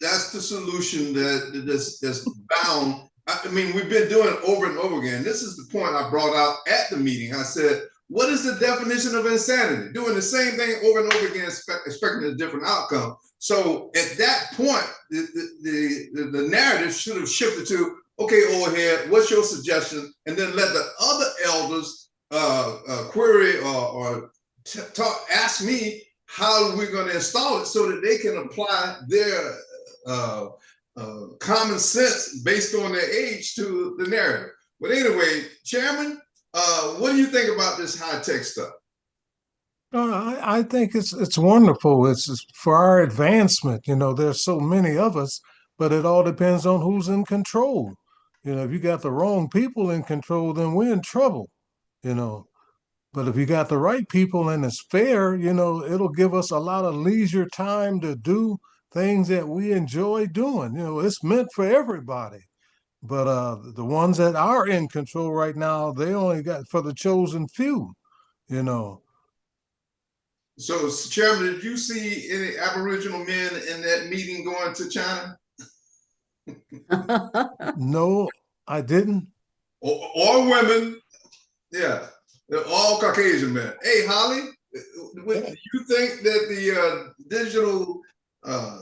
that's the solution that's bound. I mean, we've been doing it over and over again. This is the point I brought out at the meeting. I said, what is the definition of insanity? Doing the same thing over and over again, expecting a different outcome. So at that point, the narrative should have shifted to, okay, old head, what's your suggestion? And then let the other elders query or ask me how we're going to install it so that they can apply their common sense based on their age to the narrative. But anyway, Chairman, what do you think about this high-tech stuff? I think it's wonderful. It's for our advancement. There's so many of us, but it all depends on who's in control. If you got the wrong people in control, then we're in trouble. But if you got the right people and it's fair, it'll give us a lot of leisure time to do things that we enjoy doing. It's meant for everybody. But the ones that are in control right now, they only got for the chosen few. So, Chairman, did you see any Aboriginal men in that meeting going to China? No, I didn't. Or women? Yeah, they're all Caucasian men. Hey, Holly, do you think that the digital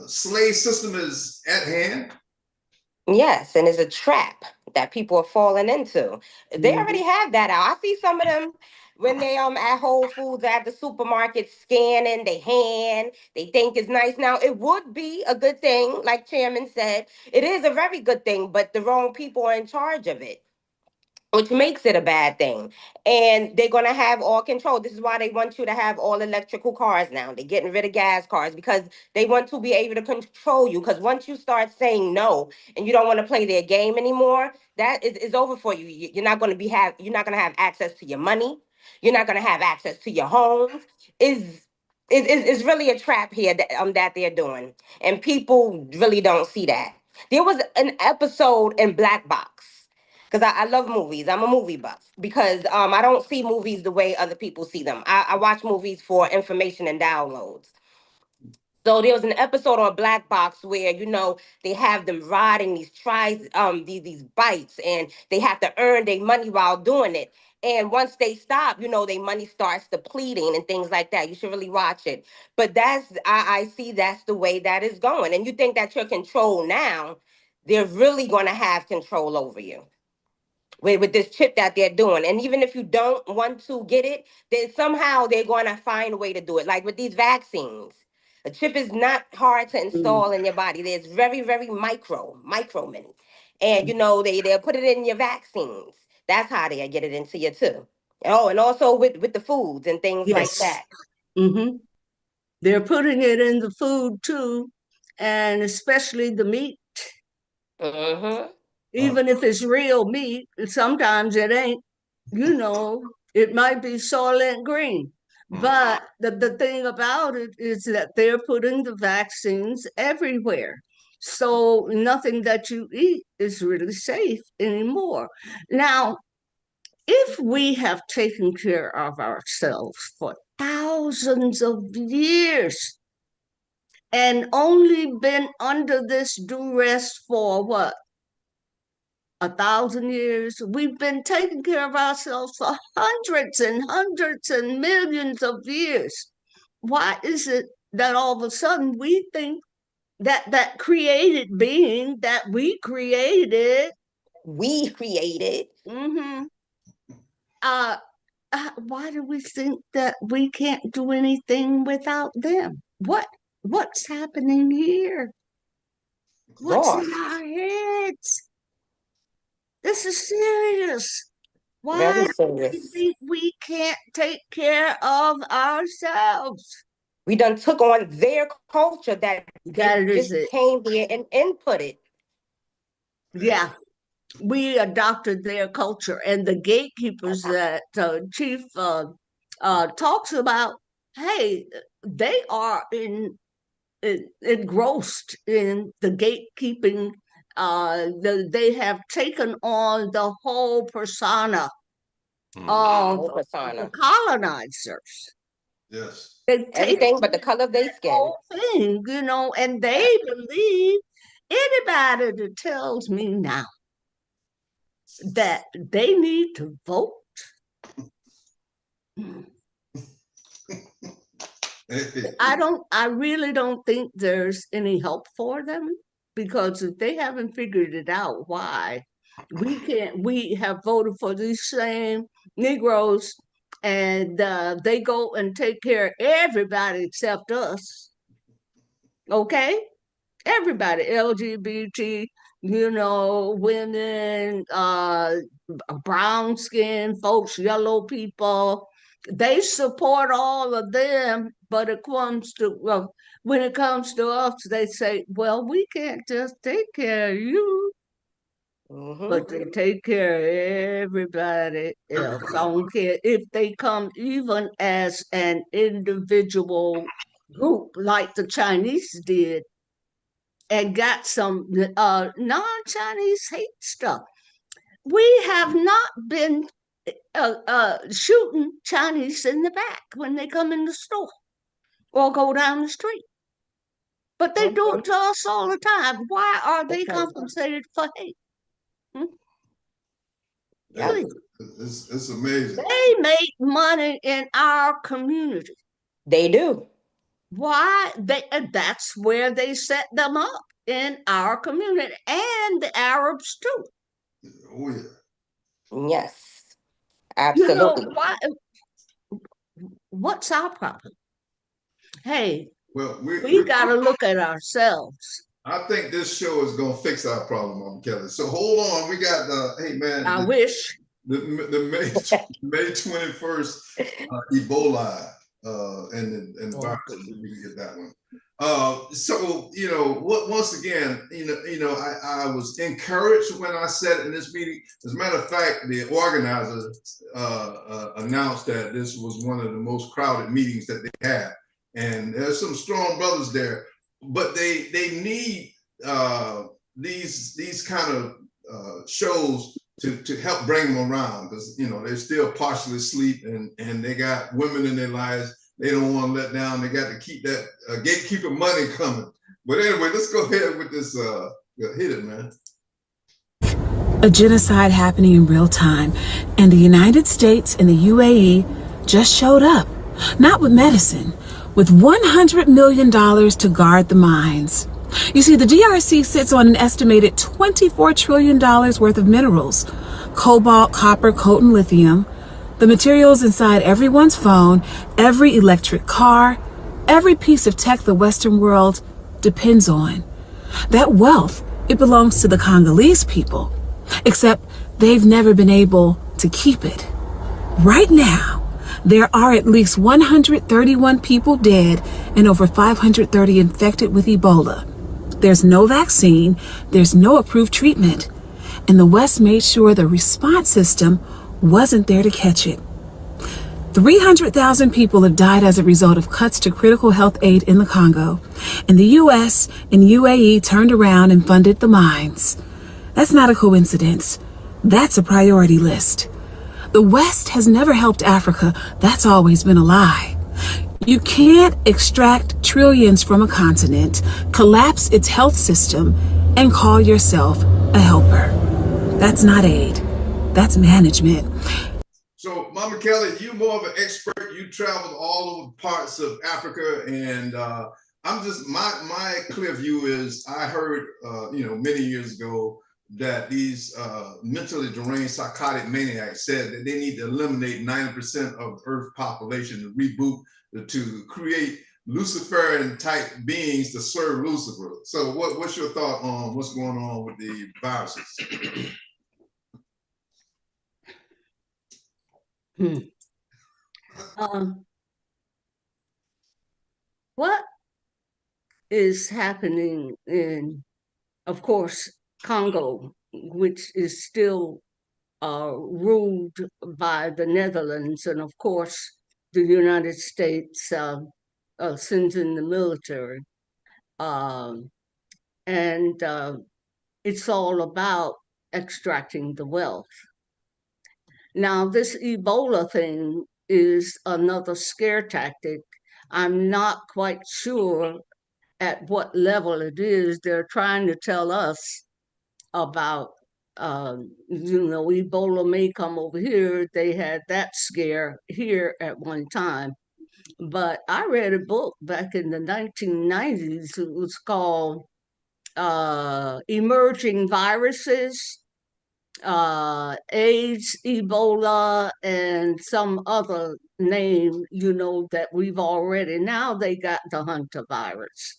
slave system is at hand? Yes, and it's a trap that people are falling into. They already have that out. I see some of them when they at Whole Foods at the supermarket scanning their hand. They think it's nice. Now it would be a good thing, like Chairman said. It is a very good thing, but the wrong people are in charge of it, which makes it a bad thing. And they're going to have all control. This is why they want you to have all electrical cars now. They're getting rid of gas cars because they want to be able to control you. Because once you start saying no and you don't want to play their game anymore, that is over for you. You're not going to you're not going to have access to your money. You're not going to have access to your homes. Is really a trap here that they're doing. And people really don't see that. There was an episode in Black Box because I love movies. I'm a movie buff because I don't see movies the way other people see them. I watch movies for information and downloads. So there was an episode on Black Box where they have them riding these bikes, and they have to earn their money while doing it. And once they stop, their money starts depleting and things like that. You should really watch it. But I see that's the way that is going. And you think that you're controlled now, they're really going to have control over you with this chip that they're doing. And even if you don't want to get it, then somehow they're going to find a way to do it. Like with these vaccines, a chip is not hard to install in your body. There's very, very micro mini. And they'll put it in your vaccines. That's how they get it into you too. Oh, and also with the foods and things like Yes. that. Mm-hmm. They're putting it in the food too, and especially the meat. Mm-hmm. Even if it's real meat, sometimes it ain't. It might be Soylent Green. But the thing about it is that they're putting the vaccines everywhere. So nothing that you eat is really safe anymore. Now, if we have taken care of ourselves for thousands of years and only been under this duress for what? 1,000 years. We've been taking care of ourselves for hundreds and hundreds and millions of years. Why is it that all of a sudden we think that created being that we created? Mm-hmm. Why do we think that we can't do anything without them? What's happening here? What's in our heads? This is serious. Very Why do we serious. think we can't take care of ourselves? We done took on their culture that That they is just it. came here and inputted. Yeah, we adopted their culture, and the gatekeepers that Chief talks about. Hey, they are engrossed in the gatekeeping. They have taken on the whole persona of Whole persona. the colonizers. Yes. They've taken Everything but the color of their the skin. whole thing, and they believe anybody that tells me now that they need to vote. I really don't think there's any help for them, because if they haven't figured it out, why we have voted for these same Negroes, and they go and take care of everybody except us. Okay? Everybody, LGBT, women, brown skin folks, yellow people, they support all of them, but when it comes to us, they say, well, we can't just take care of you, but they take care of everybody else. I don't care if they come even as an individual group like the Chinese did and got some non-Chinese hate stuff. We have not been shooting Chinese in the back when they come in the store. or go down the street. But they do it to us all the time. Why are they Okay. compensated for hate? Yep. Please. It's amazing. They make money in our community. They do. Why? That's where they set them up, in our community, and the Arabs too. Oh yeah. Yes. You know, Absolutely. why? What's our problem? Hey, Well, we got to look at ourselves. I think this show is gonna fix our problem, Mama Kelly. So hold on, we got hey man. I wish. The May 21st Ebola and the virus, we can get that one. So you know what? Once again, I was encouraged when I said in this meeting. As a matter of fact, the organizers announced that this was one of the most crowded meetings that they had, and there's some strong brothers there, but they need these kind of shows to help bring them around, because they're still partially asleep, and they got women in their lives they don't want to let down. They got to keep that gatekeeper money coming. But anyway, let's go ahead with this. Hit it, man. A genocide happening in real time, and the United States and the UAE just showed up, not with medicine, with $100 million to guard the mines. You see, the DRC sits on an estimated $24 trillion worth of minerals: cobalt, copper, coltan, lithium, the materials inside everyone's phone, every electric car, every piece of tech the Western world depends on. That wealth, it belongs to the Congolese people, except they've never been able to keep it. Right now, there are at least 131 people dead and over 530 infected with Ebola. There's no vaccine, there's no approved treatment, and the West made sure the response system wasn't there to catch it. 300,000 people have died as a result of cuts to critical health aid in the Congo, and the US and UAE turned around and funded the mines. That's not a coincidence. That's a priority list. The West has never helped Africa. That's always been a lie. You can't extract trillions from a continent, collapse its health system, and call yourself a helper. That's not aid. That's management. So, Mama Kelly, you're more of an expert. You traveled all over parts of Africa, and I'm just my clear view is I heard many years ago that these mentally deranged psychotic maniacs said that they need to eliminate 90% of Earth population to reboot, to create Luciferian type beings to serve Lucifer. So what's your thought on what's going on with the viruses? What is happening in, of course, Congo, which is still ruled by the Netherlands, and of course, the United States sends in the military, and it's all about extracting the wealth. Now, this Ebola thing is another scare tactic. I'm not quite sure at what level it is. They're trying to tell us about, Ebola may come over here. They had that scare here at one time. But I read a book back in the 1990s. It was called Emerging Viruses, AIDS, Ebola, and some other name, that we've already, now they got the hantavirus.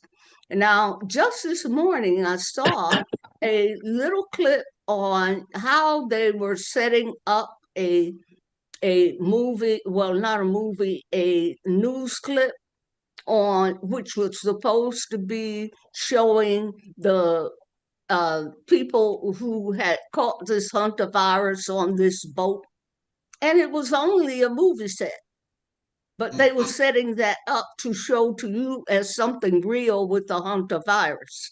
Now, just this morning, I saw a little clip on how they were setting up a movie, well, not a movie, a news clip on which was supposed to be showing the people who had caught this hantavirus on this boat, and it was only a movie set, but they were setting that up to show to you as something real with the hantavirus.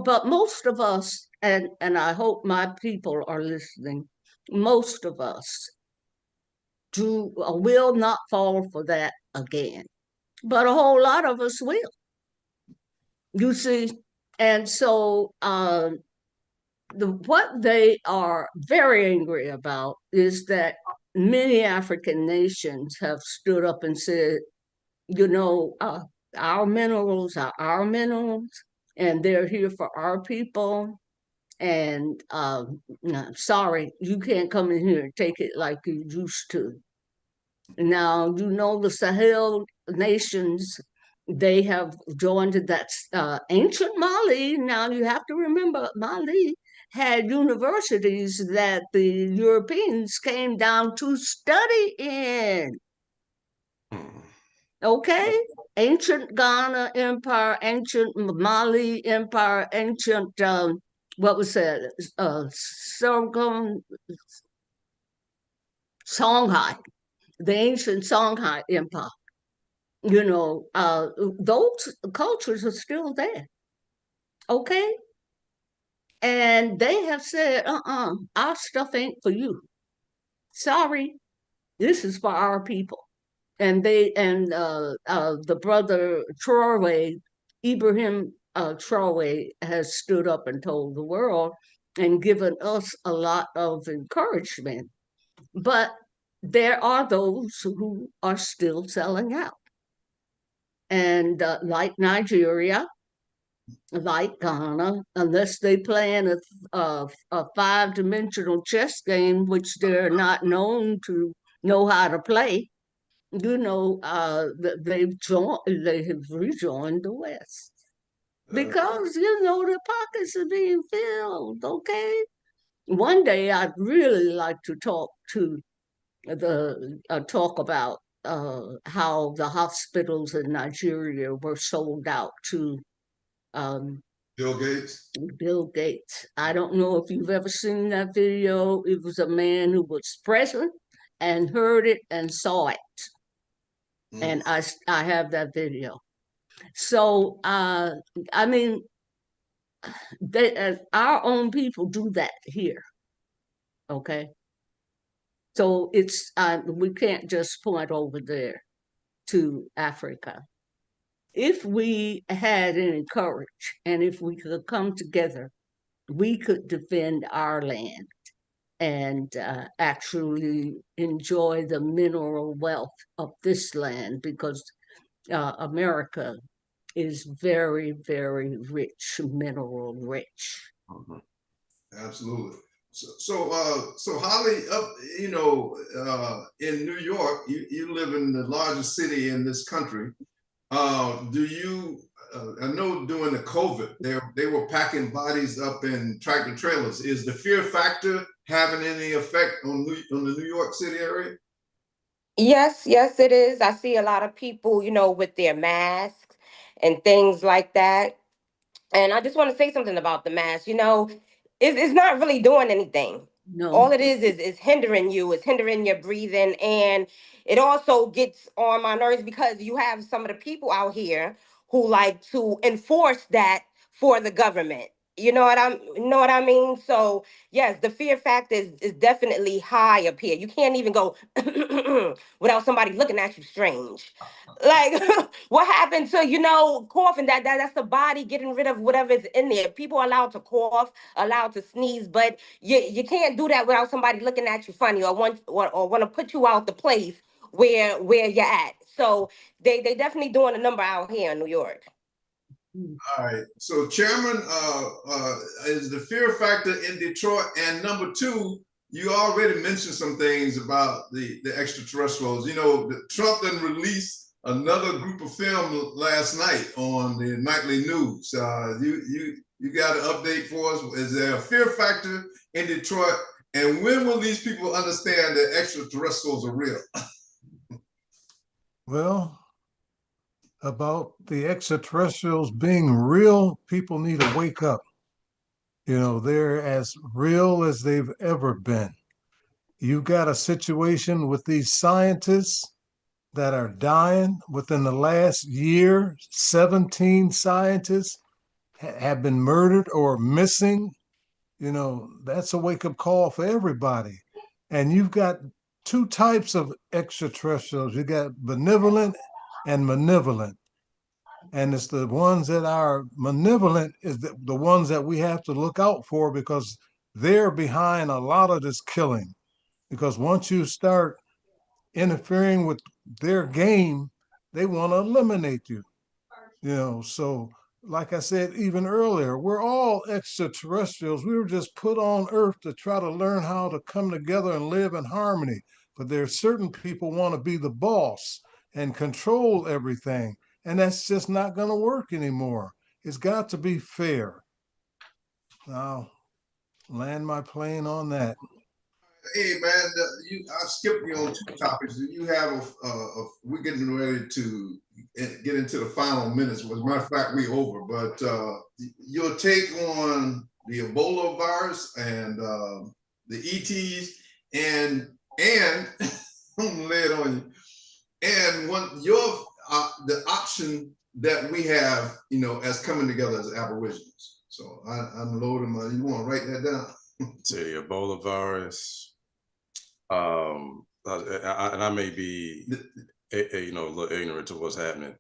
But most of us, and I hope my people are listening, most of us will not fall for that again. but a whole lot of us will. You see, and so what they are very angry about is that many African nations have stood up and said, you know, our minerals are our minerals, and they're here for our people. And sorry, you can't come in here and take it like you used to. Now, you know, the Sahel nations, they have joined that ancient Mali. Now, you have to remember, Mali had universities that the Europeans came down to study in. Okay? Ancient Ghana Empire, ancient Mali Empire, ancient, what was that? Songhai, the ancient Songhai Empire. You know, those cultures are still there. Okay? And they have said, our stuff ain't for you. Sorry, this is for our people. And the brother Traore, Ibrahim Traore, has stood up and told the world and given us a lot of encouragement. But there are those who are still selling out. And like Nigeria, like Ghana, unless they play in a five-dimensional chess game, which they're not known to know how to play, you know, they have rejoined the West because, you know, the pockets are being filled. Okay, one day I'd really like to talk about how the hospitals in Nigeria were sold out to Bill Gates. Bill Gates. I don't know if you've ever seen that video. It was a man who was present and heard it and saw it. And I have that video. So I mean, our own people do that here. Okay, so it's we can't just point over there to Africa. If we had any courage and if we could come together, we could defend our land and actually enjoy the mineral wealth of this land, because America is very, very rich, mineral rich. Absolutely. So Holly, you know, in New York, you live in the largest city in this country. Do you? I know during the COVID, they were packing bodies up in tractor trailers. Is the fear factor having any effect on the New York City area? Yes, yes, it is. I see a lot of people, you know, with their masks and things like that. And I just want to say something about the mask. You know, it's not really doing anything. All No, it is hindering you, it's hindering your breathing. And it also gets on my nerves because you have some of the people out here who like to enforce that for the government. You know what I mean? So yes, the fear factor is definitely high up here. You can't even go without somebody looking at you strange. Like what happened to, you know, coughing? That's the body getting rid of whatever is in there. People are allowed to cough, allowed to sneeze, but you can't do that without somebody looking at you funny or want to put you out the place where you're at. So they definitely doing a number out here in New York. All right. So, Chairman, is the fear factor in Detroit? And number two, you already mentioned some things about the extraterrestrials. You know, Trump then released another group of film last night on the nightly news. You got an update for us? Is there a fear factor in Detroit? And when will these people understand that extraterrestrials are real? Well, about the extraterrestrials being real, people need to wake up. You know, they're as real as they've ever been. You've got a situation with these scientists that are dying. Within the last year, 17 scientists have been murdered or missing. You know, that's a wake-up call for everybody. And you've got two types of extraterrestrials. You got benevolent and malevolent. And it's the ones that are malevolent is the ones that we have to look out for, because they're behind a lot of this killing. Because once you start interfering with their game, they want to eliminate you. So like I said even earlier, we're all extraterrestrials. We were just put on Earth to try to learn how to come together and live in harmony. But there are certain people want to be the boss and control everything. And that's just not going to work anymore. It's got to be fair. I'll land my plane on that. Hey man, I skipped you on 2 topics. You have we're getting ready to get into the final minutes. As a matter of fact, we over. But your take on the Ebola virus and the ETs, and I'm gonna lay it on you. And the option that we have, as coming together as Aborigines. So I'm loading my. You want to write that down? Say the Ebola virus. And I may be, a little ignorant to what's happening.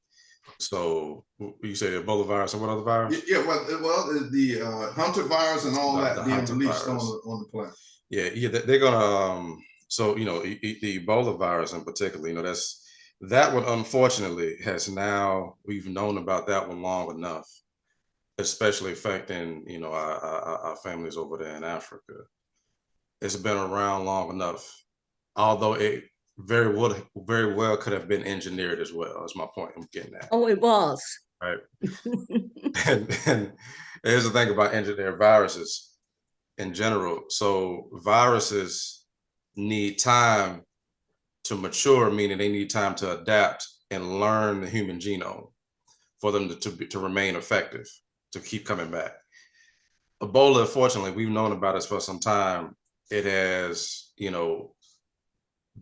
So you say the Ebola virus and what other virus? Yeah, well, the Hunter virus and all that being released on the planet. Yeah, they're gonna. So the Ebola virus in particular, that one unfortunately has now, we've known about that one long enough, especially affecting our families over there in Africa. It's been around long enough, although it very well could have been engineered as well. That's my point I'm getting at. Oh, it was. Right. and here's the thing about engineered viruses in general. So viruses need time to mature, meaning they need time to adapt and learn the human genome for them to remain effective, to keep coming back. Ebola, fortunately, we've known about this for some time. It has,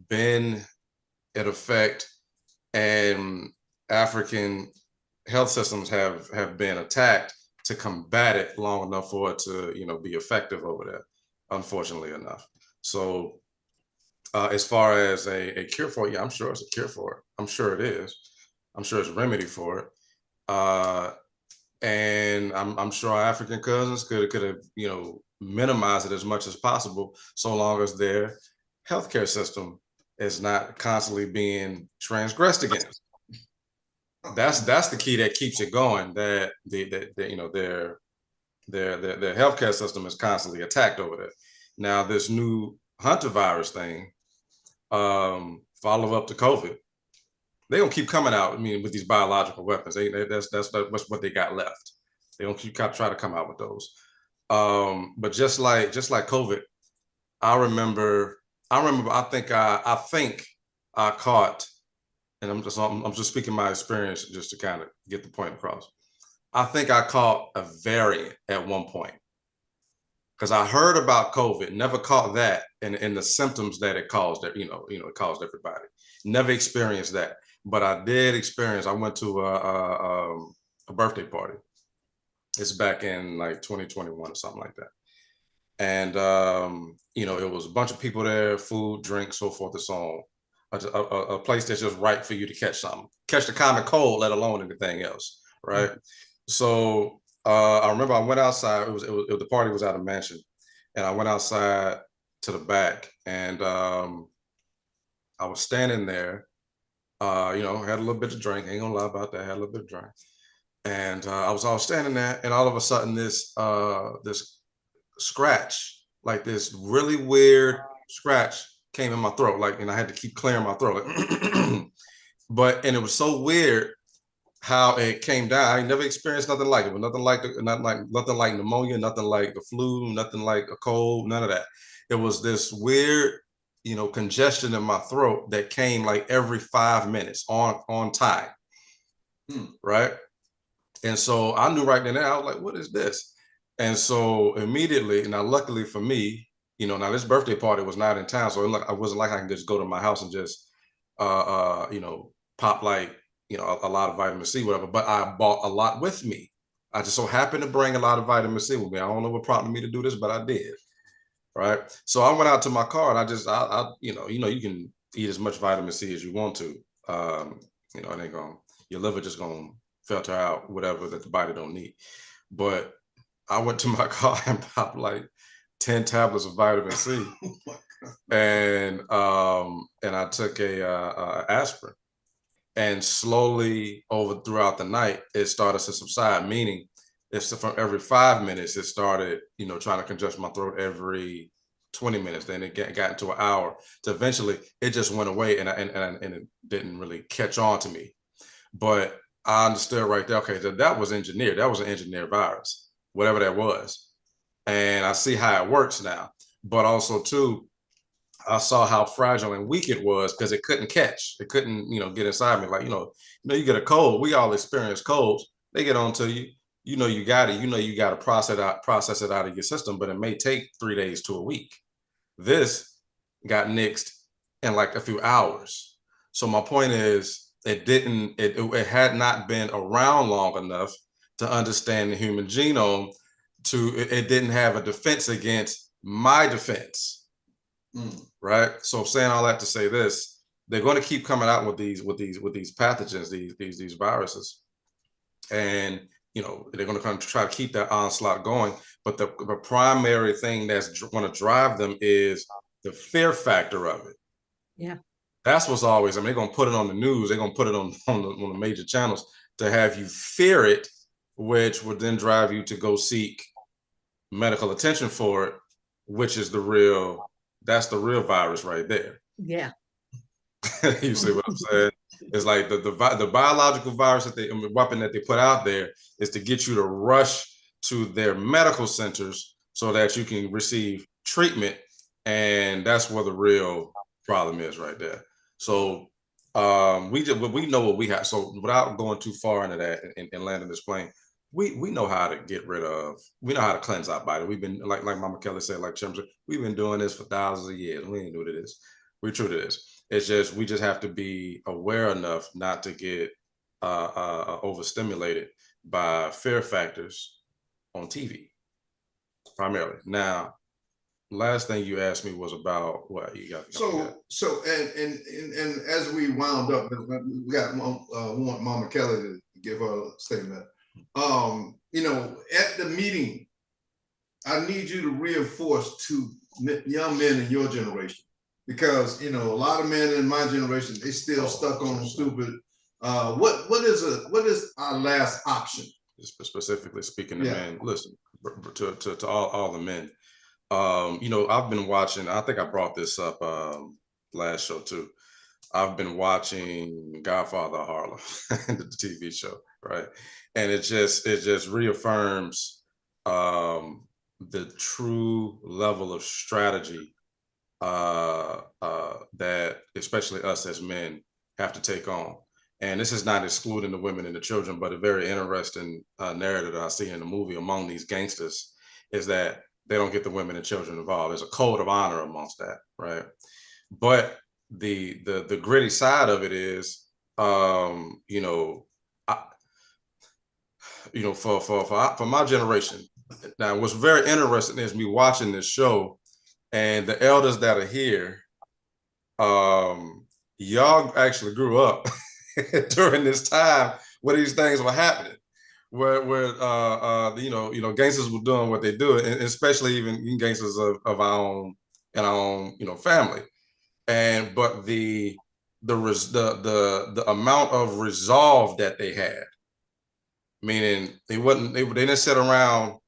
been in effect, and African health systems have been attacked to combat it long enough for it to, be effective over there, unfortunately enough. So as far as a cure for it, yeah, I'm sure it's a cure for it. I'm sure it is. I'm sure it's a remedy for it. And I'm sure our African cousins could have, minimize it as much as possible, so long as their healthcare system is not constantly being transgressed against. That's the key that keeps it going. That their healthcare system is constantly attacked over there. Now this new Hunter virus thing, follow up to COVID, they're gonna keep coming out. With these biological weapons, that's what they got left. They don't try to come out with those. But just like COVID, I remember. I think I caught, and I'm just speaking my experience just to kind of get the point across. I think I caught a variant at one point, because I heard about COVID, never caught that, and the symptoms that it caused. That it caused everybody. Never experienced that, but I did experience. I went to a birthday party. It's back in like 2021 or something like that. And, it was a bunch of people there, food, drink, so forth and so on. A place that's just right for you to catch something, catch the common cold, let alone anything else, right? So I remember I went outside. The party was at a mansion, and I went outside to the back, and I was standing there, had a little bit of drink. Ain't gonna lie about that. Had a little bit of drink. And I was standing there, and all of a sudden this scratch, like this really weird scratch, came in my throat, and I had to keep clearing my throat. And it was so weird how it came down. I never experienced nothing like it. Nothing like pneumonia, nothing like the flu, nothing like a cold, none of that. It was this weird, congestion in my throat that came like every 5 minutes on time. Right. And so I knew right then and there, I was like, what is this? And so immediately, now luckily for me, now this birthday party was not in town. So I wasn't like I can just go to my house and just, pop a lot of vitamin C, whatever, but I bought a lot with me. I just so happened to bring a lot of vitamin C with me. I don't know what prompted me to do this, but I did. Right. So I went out to my car, and I you can eat as much vitamin C as you want to. You know, it ain't gonna, your liver just gonna filter out whatever that the body don't need. But I went to my car and popped like 10 tablets of vitamin C. And I took a aspirin, and slowly throughout the night, it started to subside, meaning it's from every 5 minutes, it started, you know, trying to congest my throat every 20 minutes. Then it got into an hour. So eventually it just went away, and it didn't really catch on to me. But I understood right there, okay, that was engineered. That was an engineered virus, whatever that was. And I see how it works now. But also too, I saw how fragile and weak it was, because it couldn't catch. It couldn't, you know, get inside me. Like, you get a cold. We all experience colds. They get onto you. You know you got it. You know you got to process it out of your system, but it may take 3 days to a week. This got nixed in like a few hours. So my point is, it had not been around long enough to understand the human genome. It didn't have a defense against my defense. Right. So saying all that to say this, they're going to keep coming out with these pathogens, these viruses, and you know they're going to kind of try to keep that onslaught going. But the primary thing that's going to drive them is the fear factor of it. Yeah, that's what's always. I mean, they're going to put it on the news. They're going to put it on the major channels to have you fear it, which would then drive you to go seek medical attention for it, which is that's the real virus right there. Yeah. You see what I'm saying? It's like the biological virus weapon that they put out there is to get you to rush to their medical centers so that you can receive treatment. And that's where the real problem is right there. So we know what we have. So without going too far into that and landing this plane, we know how to get rid of, we know how to cleanse our body. We've been, like Mama Kelly said, like Chim said, we've been doing this for thousands of years. We ain't new to this. We're true to this. It's just, we just have to be aware enough not to get overstimulated by fear factors on TV, primarily. Now, last thing you asked me was about what you got. So and as we wound up, we got want Mama Kelly to give her a statement. You know, at the meeting, I need you to reinforce to young men in your generation, because you know a lot of men in my generation, they still stuck on stupid. What is our last option? Specifically speaking to men, listen, to all the men. You know, I've been watching. I think I brought this up last show too. I've been watching Godfather of Harlem, the TV show, right? And it just reaffirms the true level of strategy that especially us as men have to take on. And this is not excluding the women and the children, but a very interesting narrative that I see in the movie among these gangsters is that they don't get the women and children involved. There's a code of honor amongst that, right? But the gritty side of it is, you know, for my generation. Now, what's very interesting is me watching this show, and the elders that are here, y'all actually grew up during this time where these things were happening, where you know gangsters were doing what they do, and especially even gangsters of our own you know family, but the amount of resolve that they had, meaning they didn't sit around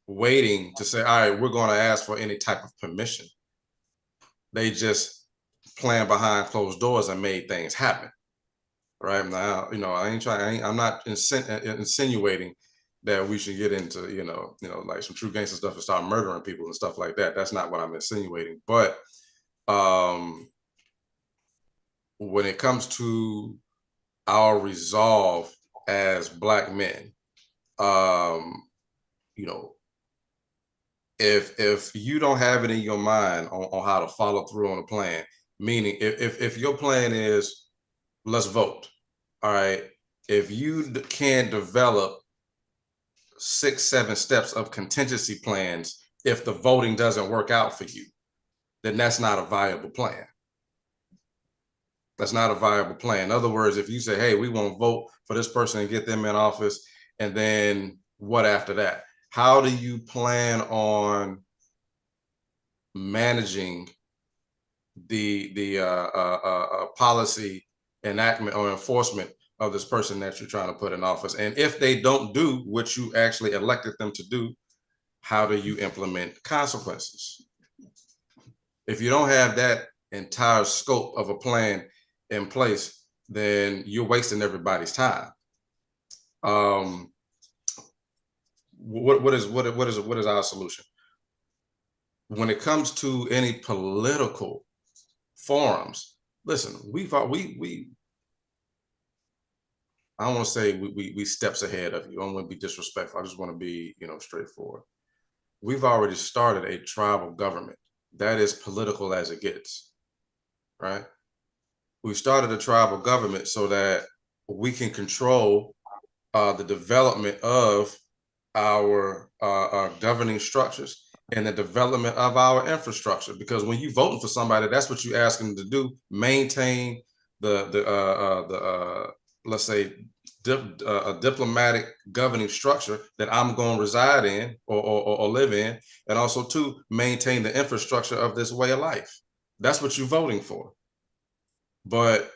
waiting to say, all right, we're going to ask for any type of permission. They just planned behind closed doors and made things happen. Right now, you know, I'm not insinuating that we should get into, you know, like some true gangster stuff and start murdering people and stuff like that. That's not what I'm insinuating. But when it comes to our resolve as Black men, you know, if you don't have it in your mind on how to follow through on a plan, meaning if your plan is let's vote, all right, if you can develop 6-7 steps of contingency plans, if the voting doesn't work out for you, then that's not a viable plan. That's not a viable plan. In other words, if you say, hey, we won't vote for this person and get them in office, and then what after that? How do you plan on managing the policy enactment or enforcement of this person that you're trying to put in office? And if they don't do what you actually elected them to do, how do you implement consequences? If you don't have that entire scope of a plan in place, then you're wasting everybody's time. What is our solution? When it comes to any political forums, listen, I don't want to say we steps ahead of you. I don't want to be disrespectful. I just want to be, straightforward. We've already started a tribal government that is political as it gets, right? We started a tribal government so that we can control the development of our governing structures and the development of our infrastructure. Because when you voting for somebody, that's what you ask them to do: maintain the let's say a diplomatic governing structure that I'm going to reside in or live in, and also to maintain the infrastructure of this way of life. That's what you're voting for. But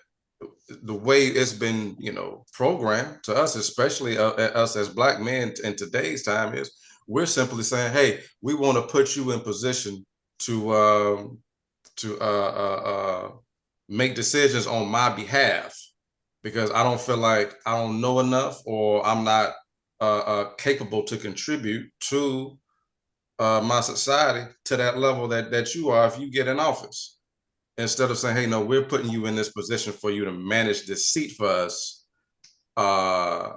the way it's been, programmed to us, especially us as Black men in today's time, is we're simply saying, hey, we want to put you in position to make decisions on my behalf, because I don't feel like I don't know enough, or I'm not capable to contribute to my society to that level that you are if you get in office. Instead of saying, hey, no, we're putting you in this position for you to manage this seat for us. And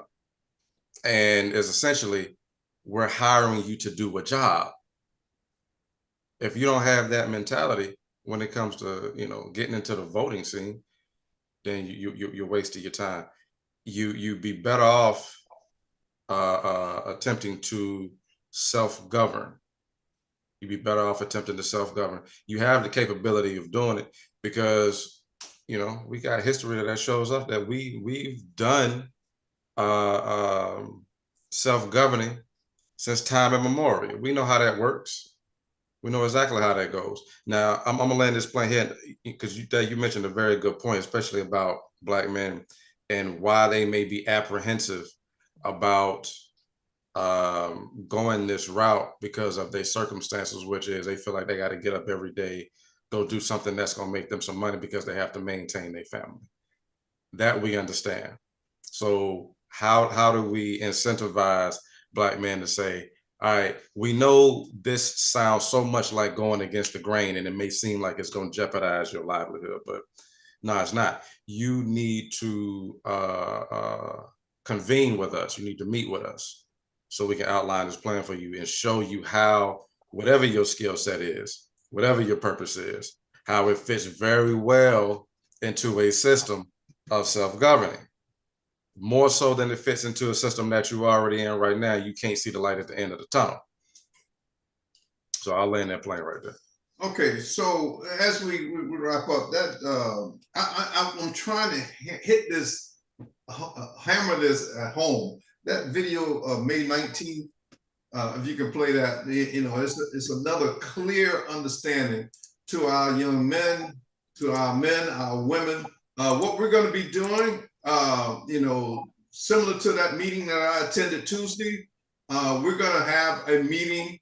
is essentially, we're hiring you to do a job. If you don't have that mentality when it comes to, getting into the voting scene, then you're wasting your time. You'd be better off attempting to self-govern. You'd be better off attempting to self-govern. You have the capability of doing it because, we got history that shows up that we've done self-governing since time immemorial. We know how that works. We know exactly how that goes. Now, I'm gonna land this plane here because you mentioned a very good point, especially about Black men and why they may be apprehensive about going this route because of their circumstances, which is they feel like they got to get up every day, go do something that's going to make them some money because they have to maintain their family. That we understand. So how do we incentivize Black men to say, all right, we know this sounds so much like going against the grain and it may seem like it's going to jeopardize your livelihood, but no, it's not. You need to convene with us. You need to meet with us so we can outline this plan for you and show you how, whatever your skill set is, whatever your purpose is, how it fits very well into a system of self-governing. More so than it fits into a system that you're already in right now. You can't see the light at the end of the tunnel. So I'll land that plane right there. Okay, so as we wrap up, that I'm trying to hit this, hammer this at home. That video of May 19th, if you can play that, it's another clear understanding to our young men, to our men, our women, what we're going to be doing. Similar to that meeting that I attended Tuesday, we're going to have a meeting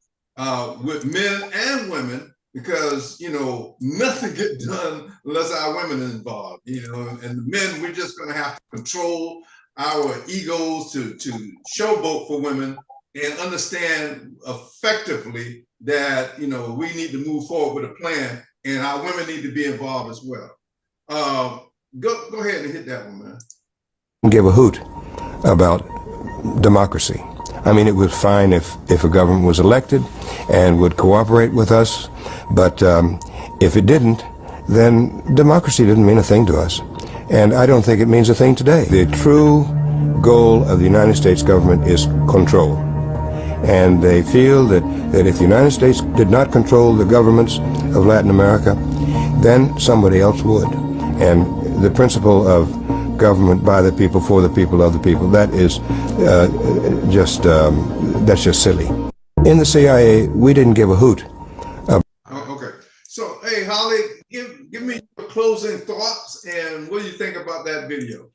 with men and women, because nothing gets done unless our women are involved. And the men, we're just going to have to control our egos to showboat for women and understand effectively that we need to move forward with a plan, and our women need to be involved as well. Go ahead and hit that one, man. Give a hoot about democracy. I mean, it was fine if a government was elected and would cooperate with us, but if it didn't, then democracy didn't mean a thing to us. And I don't think it means a thing today. The true goal of the United States government is control. And they feel that if the United States did not control the governments of Latin America, then somebody else would. And the principle of government by the people, for the people, of the people, that is that's just silly. In the CIA, we didn't give a hoot. Okay. So, hey, Holly, give me your closing thoughts and what do you think about that video?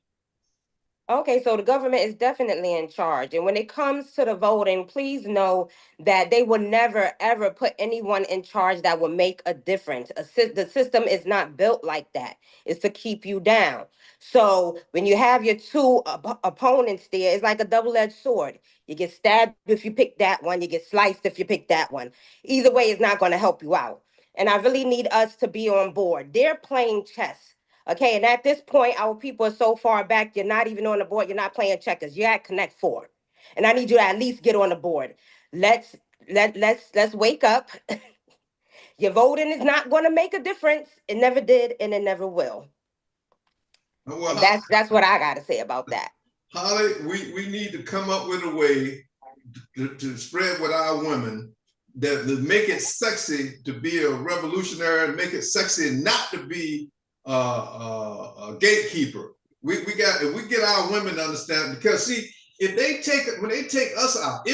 Okay, so the government is definitely in charge. And when it comes to the voting, please know that they will never, ever put anyone in charge that will make a difference. The system is not built like that. It's to keep you down. So when you have your two opponents there, it's like a double-edged sword. You get stabbed if you pick that one. You get sliced if you pick that one. Either way, it's not going to help you out. And I really need us to be on board. They're playing chess. Okay, and at this point, our people are so far back, you're not even on the board, you're not playing checkers, you're at Connect 4. And I need you to at least get on the board. Let's wake up. Your voting is not going to make a difference. It never did, and it never will. Well, And that's what I got to say about that. Holly, we need to come up with a way to spread with our women that make it sexy to be a revolutionary, make it sexy not to be a gatekeeper. If we get our women to understand, because see, if they take us out,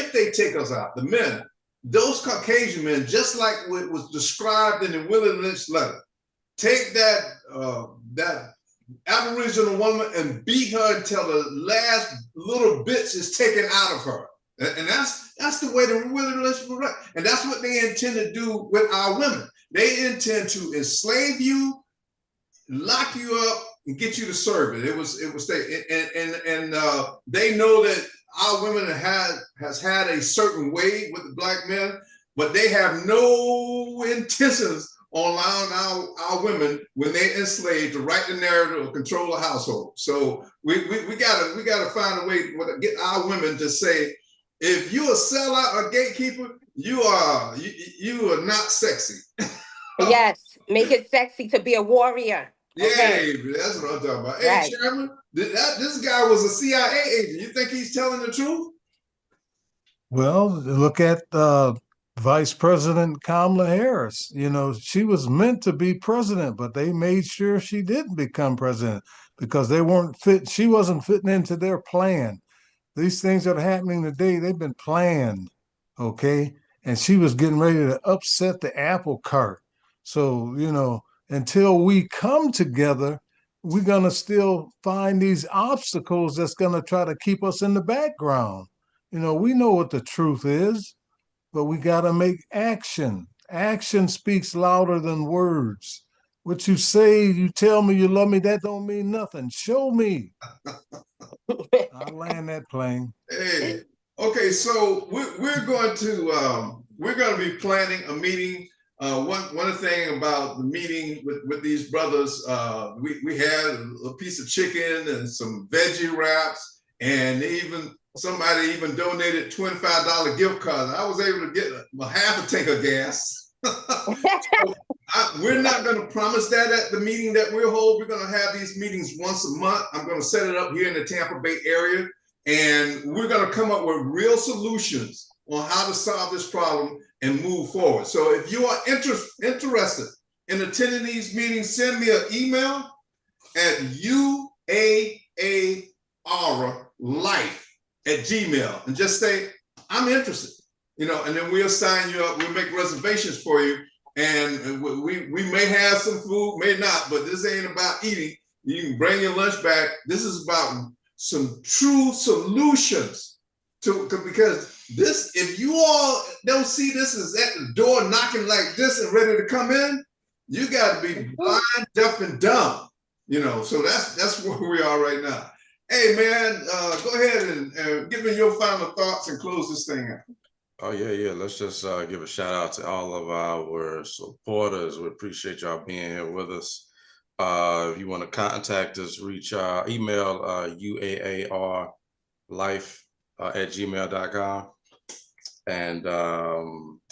the men, those Caucasian men, just like what was described in the Willie Lynch letter, take that Aboriginal woman and beat her until the last little bits is taken out of her. And that's the way the Willie Lynch was right. And that's what they intend to do with our women. They intend to enslave you, lock you up, and get you to serve it. It was and they know that our women has had a certain way with the black men, but they have no intentions on allowing our women, when they're enslaved, to write the narrative or control the household. So we gotta find a way to get our women to say, if you're a sellout or gatekeeper, you are not sexy. Yes, make it sexy to be a warrior. Yeah, Okay. that's what I'm talking about. Right. Hey, Chairman, this guy was a CIA agent. You think he's telling the truth? Well, look at Vice President Kamala Harris. You know, she was meant to be president, but they made sure she didn't become president because they weren't fit. She wasn't fitting into their plan. These things that are happening today, they've been planned, okay? And she was getting ready to upset the apple cart. So, you know, until we come together, we're going to still find these obstacles that's going to try to keep us in the background. You know, we know what the truth is, but we got to make action. Action speaks louder than words. What you say, you tell me you love me, that don't mean nothing. Show me. I'll land that plane. Hey, okay, so we're going to be planning a meeting. One thing about the meeting with these brothers, we had a piece of chicken and some veggie wraps, and somebody even donated $25 gift cards. I was able to get half a tank of gas. So we're not going to promise that at the meeting that we'll hold. We're going to have these meetings once a month. I'm going to set it up here in the Tampa Bay area, and we're going to come up with real solutions on how to solve this problem and move forward. So if you are interested in attending these meetings, send me an email at uaarlife@gmail.com and just say, I'm interested, you know, and then we'll sign you up. We'll make reservations for you. And we may have some food, may not, but this ain't about eating. You can bring your lunch back. This is about some true solutions because this, if you all don't see this as at the door knocking like this and ready to come in, you got to be blind, deaf, and dumb, you know. So that's where we are right now. Hey man, go ahead and give me your final thoughts and close this thing out. Oh yeah. Let's just give a shout out to all of our supporters. We appreciate y'all being here with us. If you want to contact us, reach our email uaarlife@gmail.com. And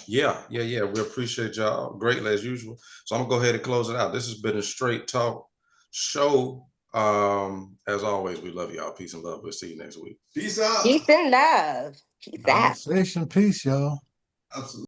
yeah, we appreciate y'all greatly as usual. So I'm gonna go ahead and close it out. This has been a Straight Talk show. As always, we love y'all. Peace and love. We'll see you next week. Peace out. Peace and love. Peace out. Conversation, peace, y'all. Absolutely.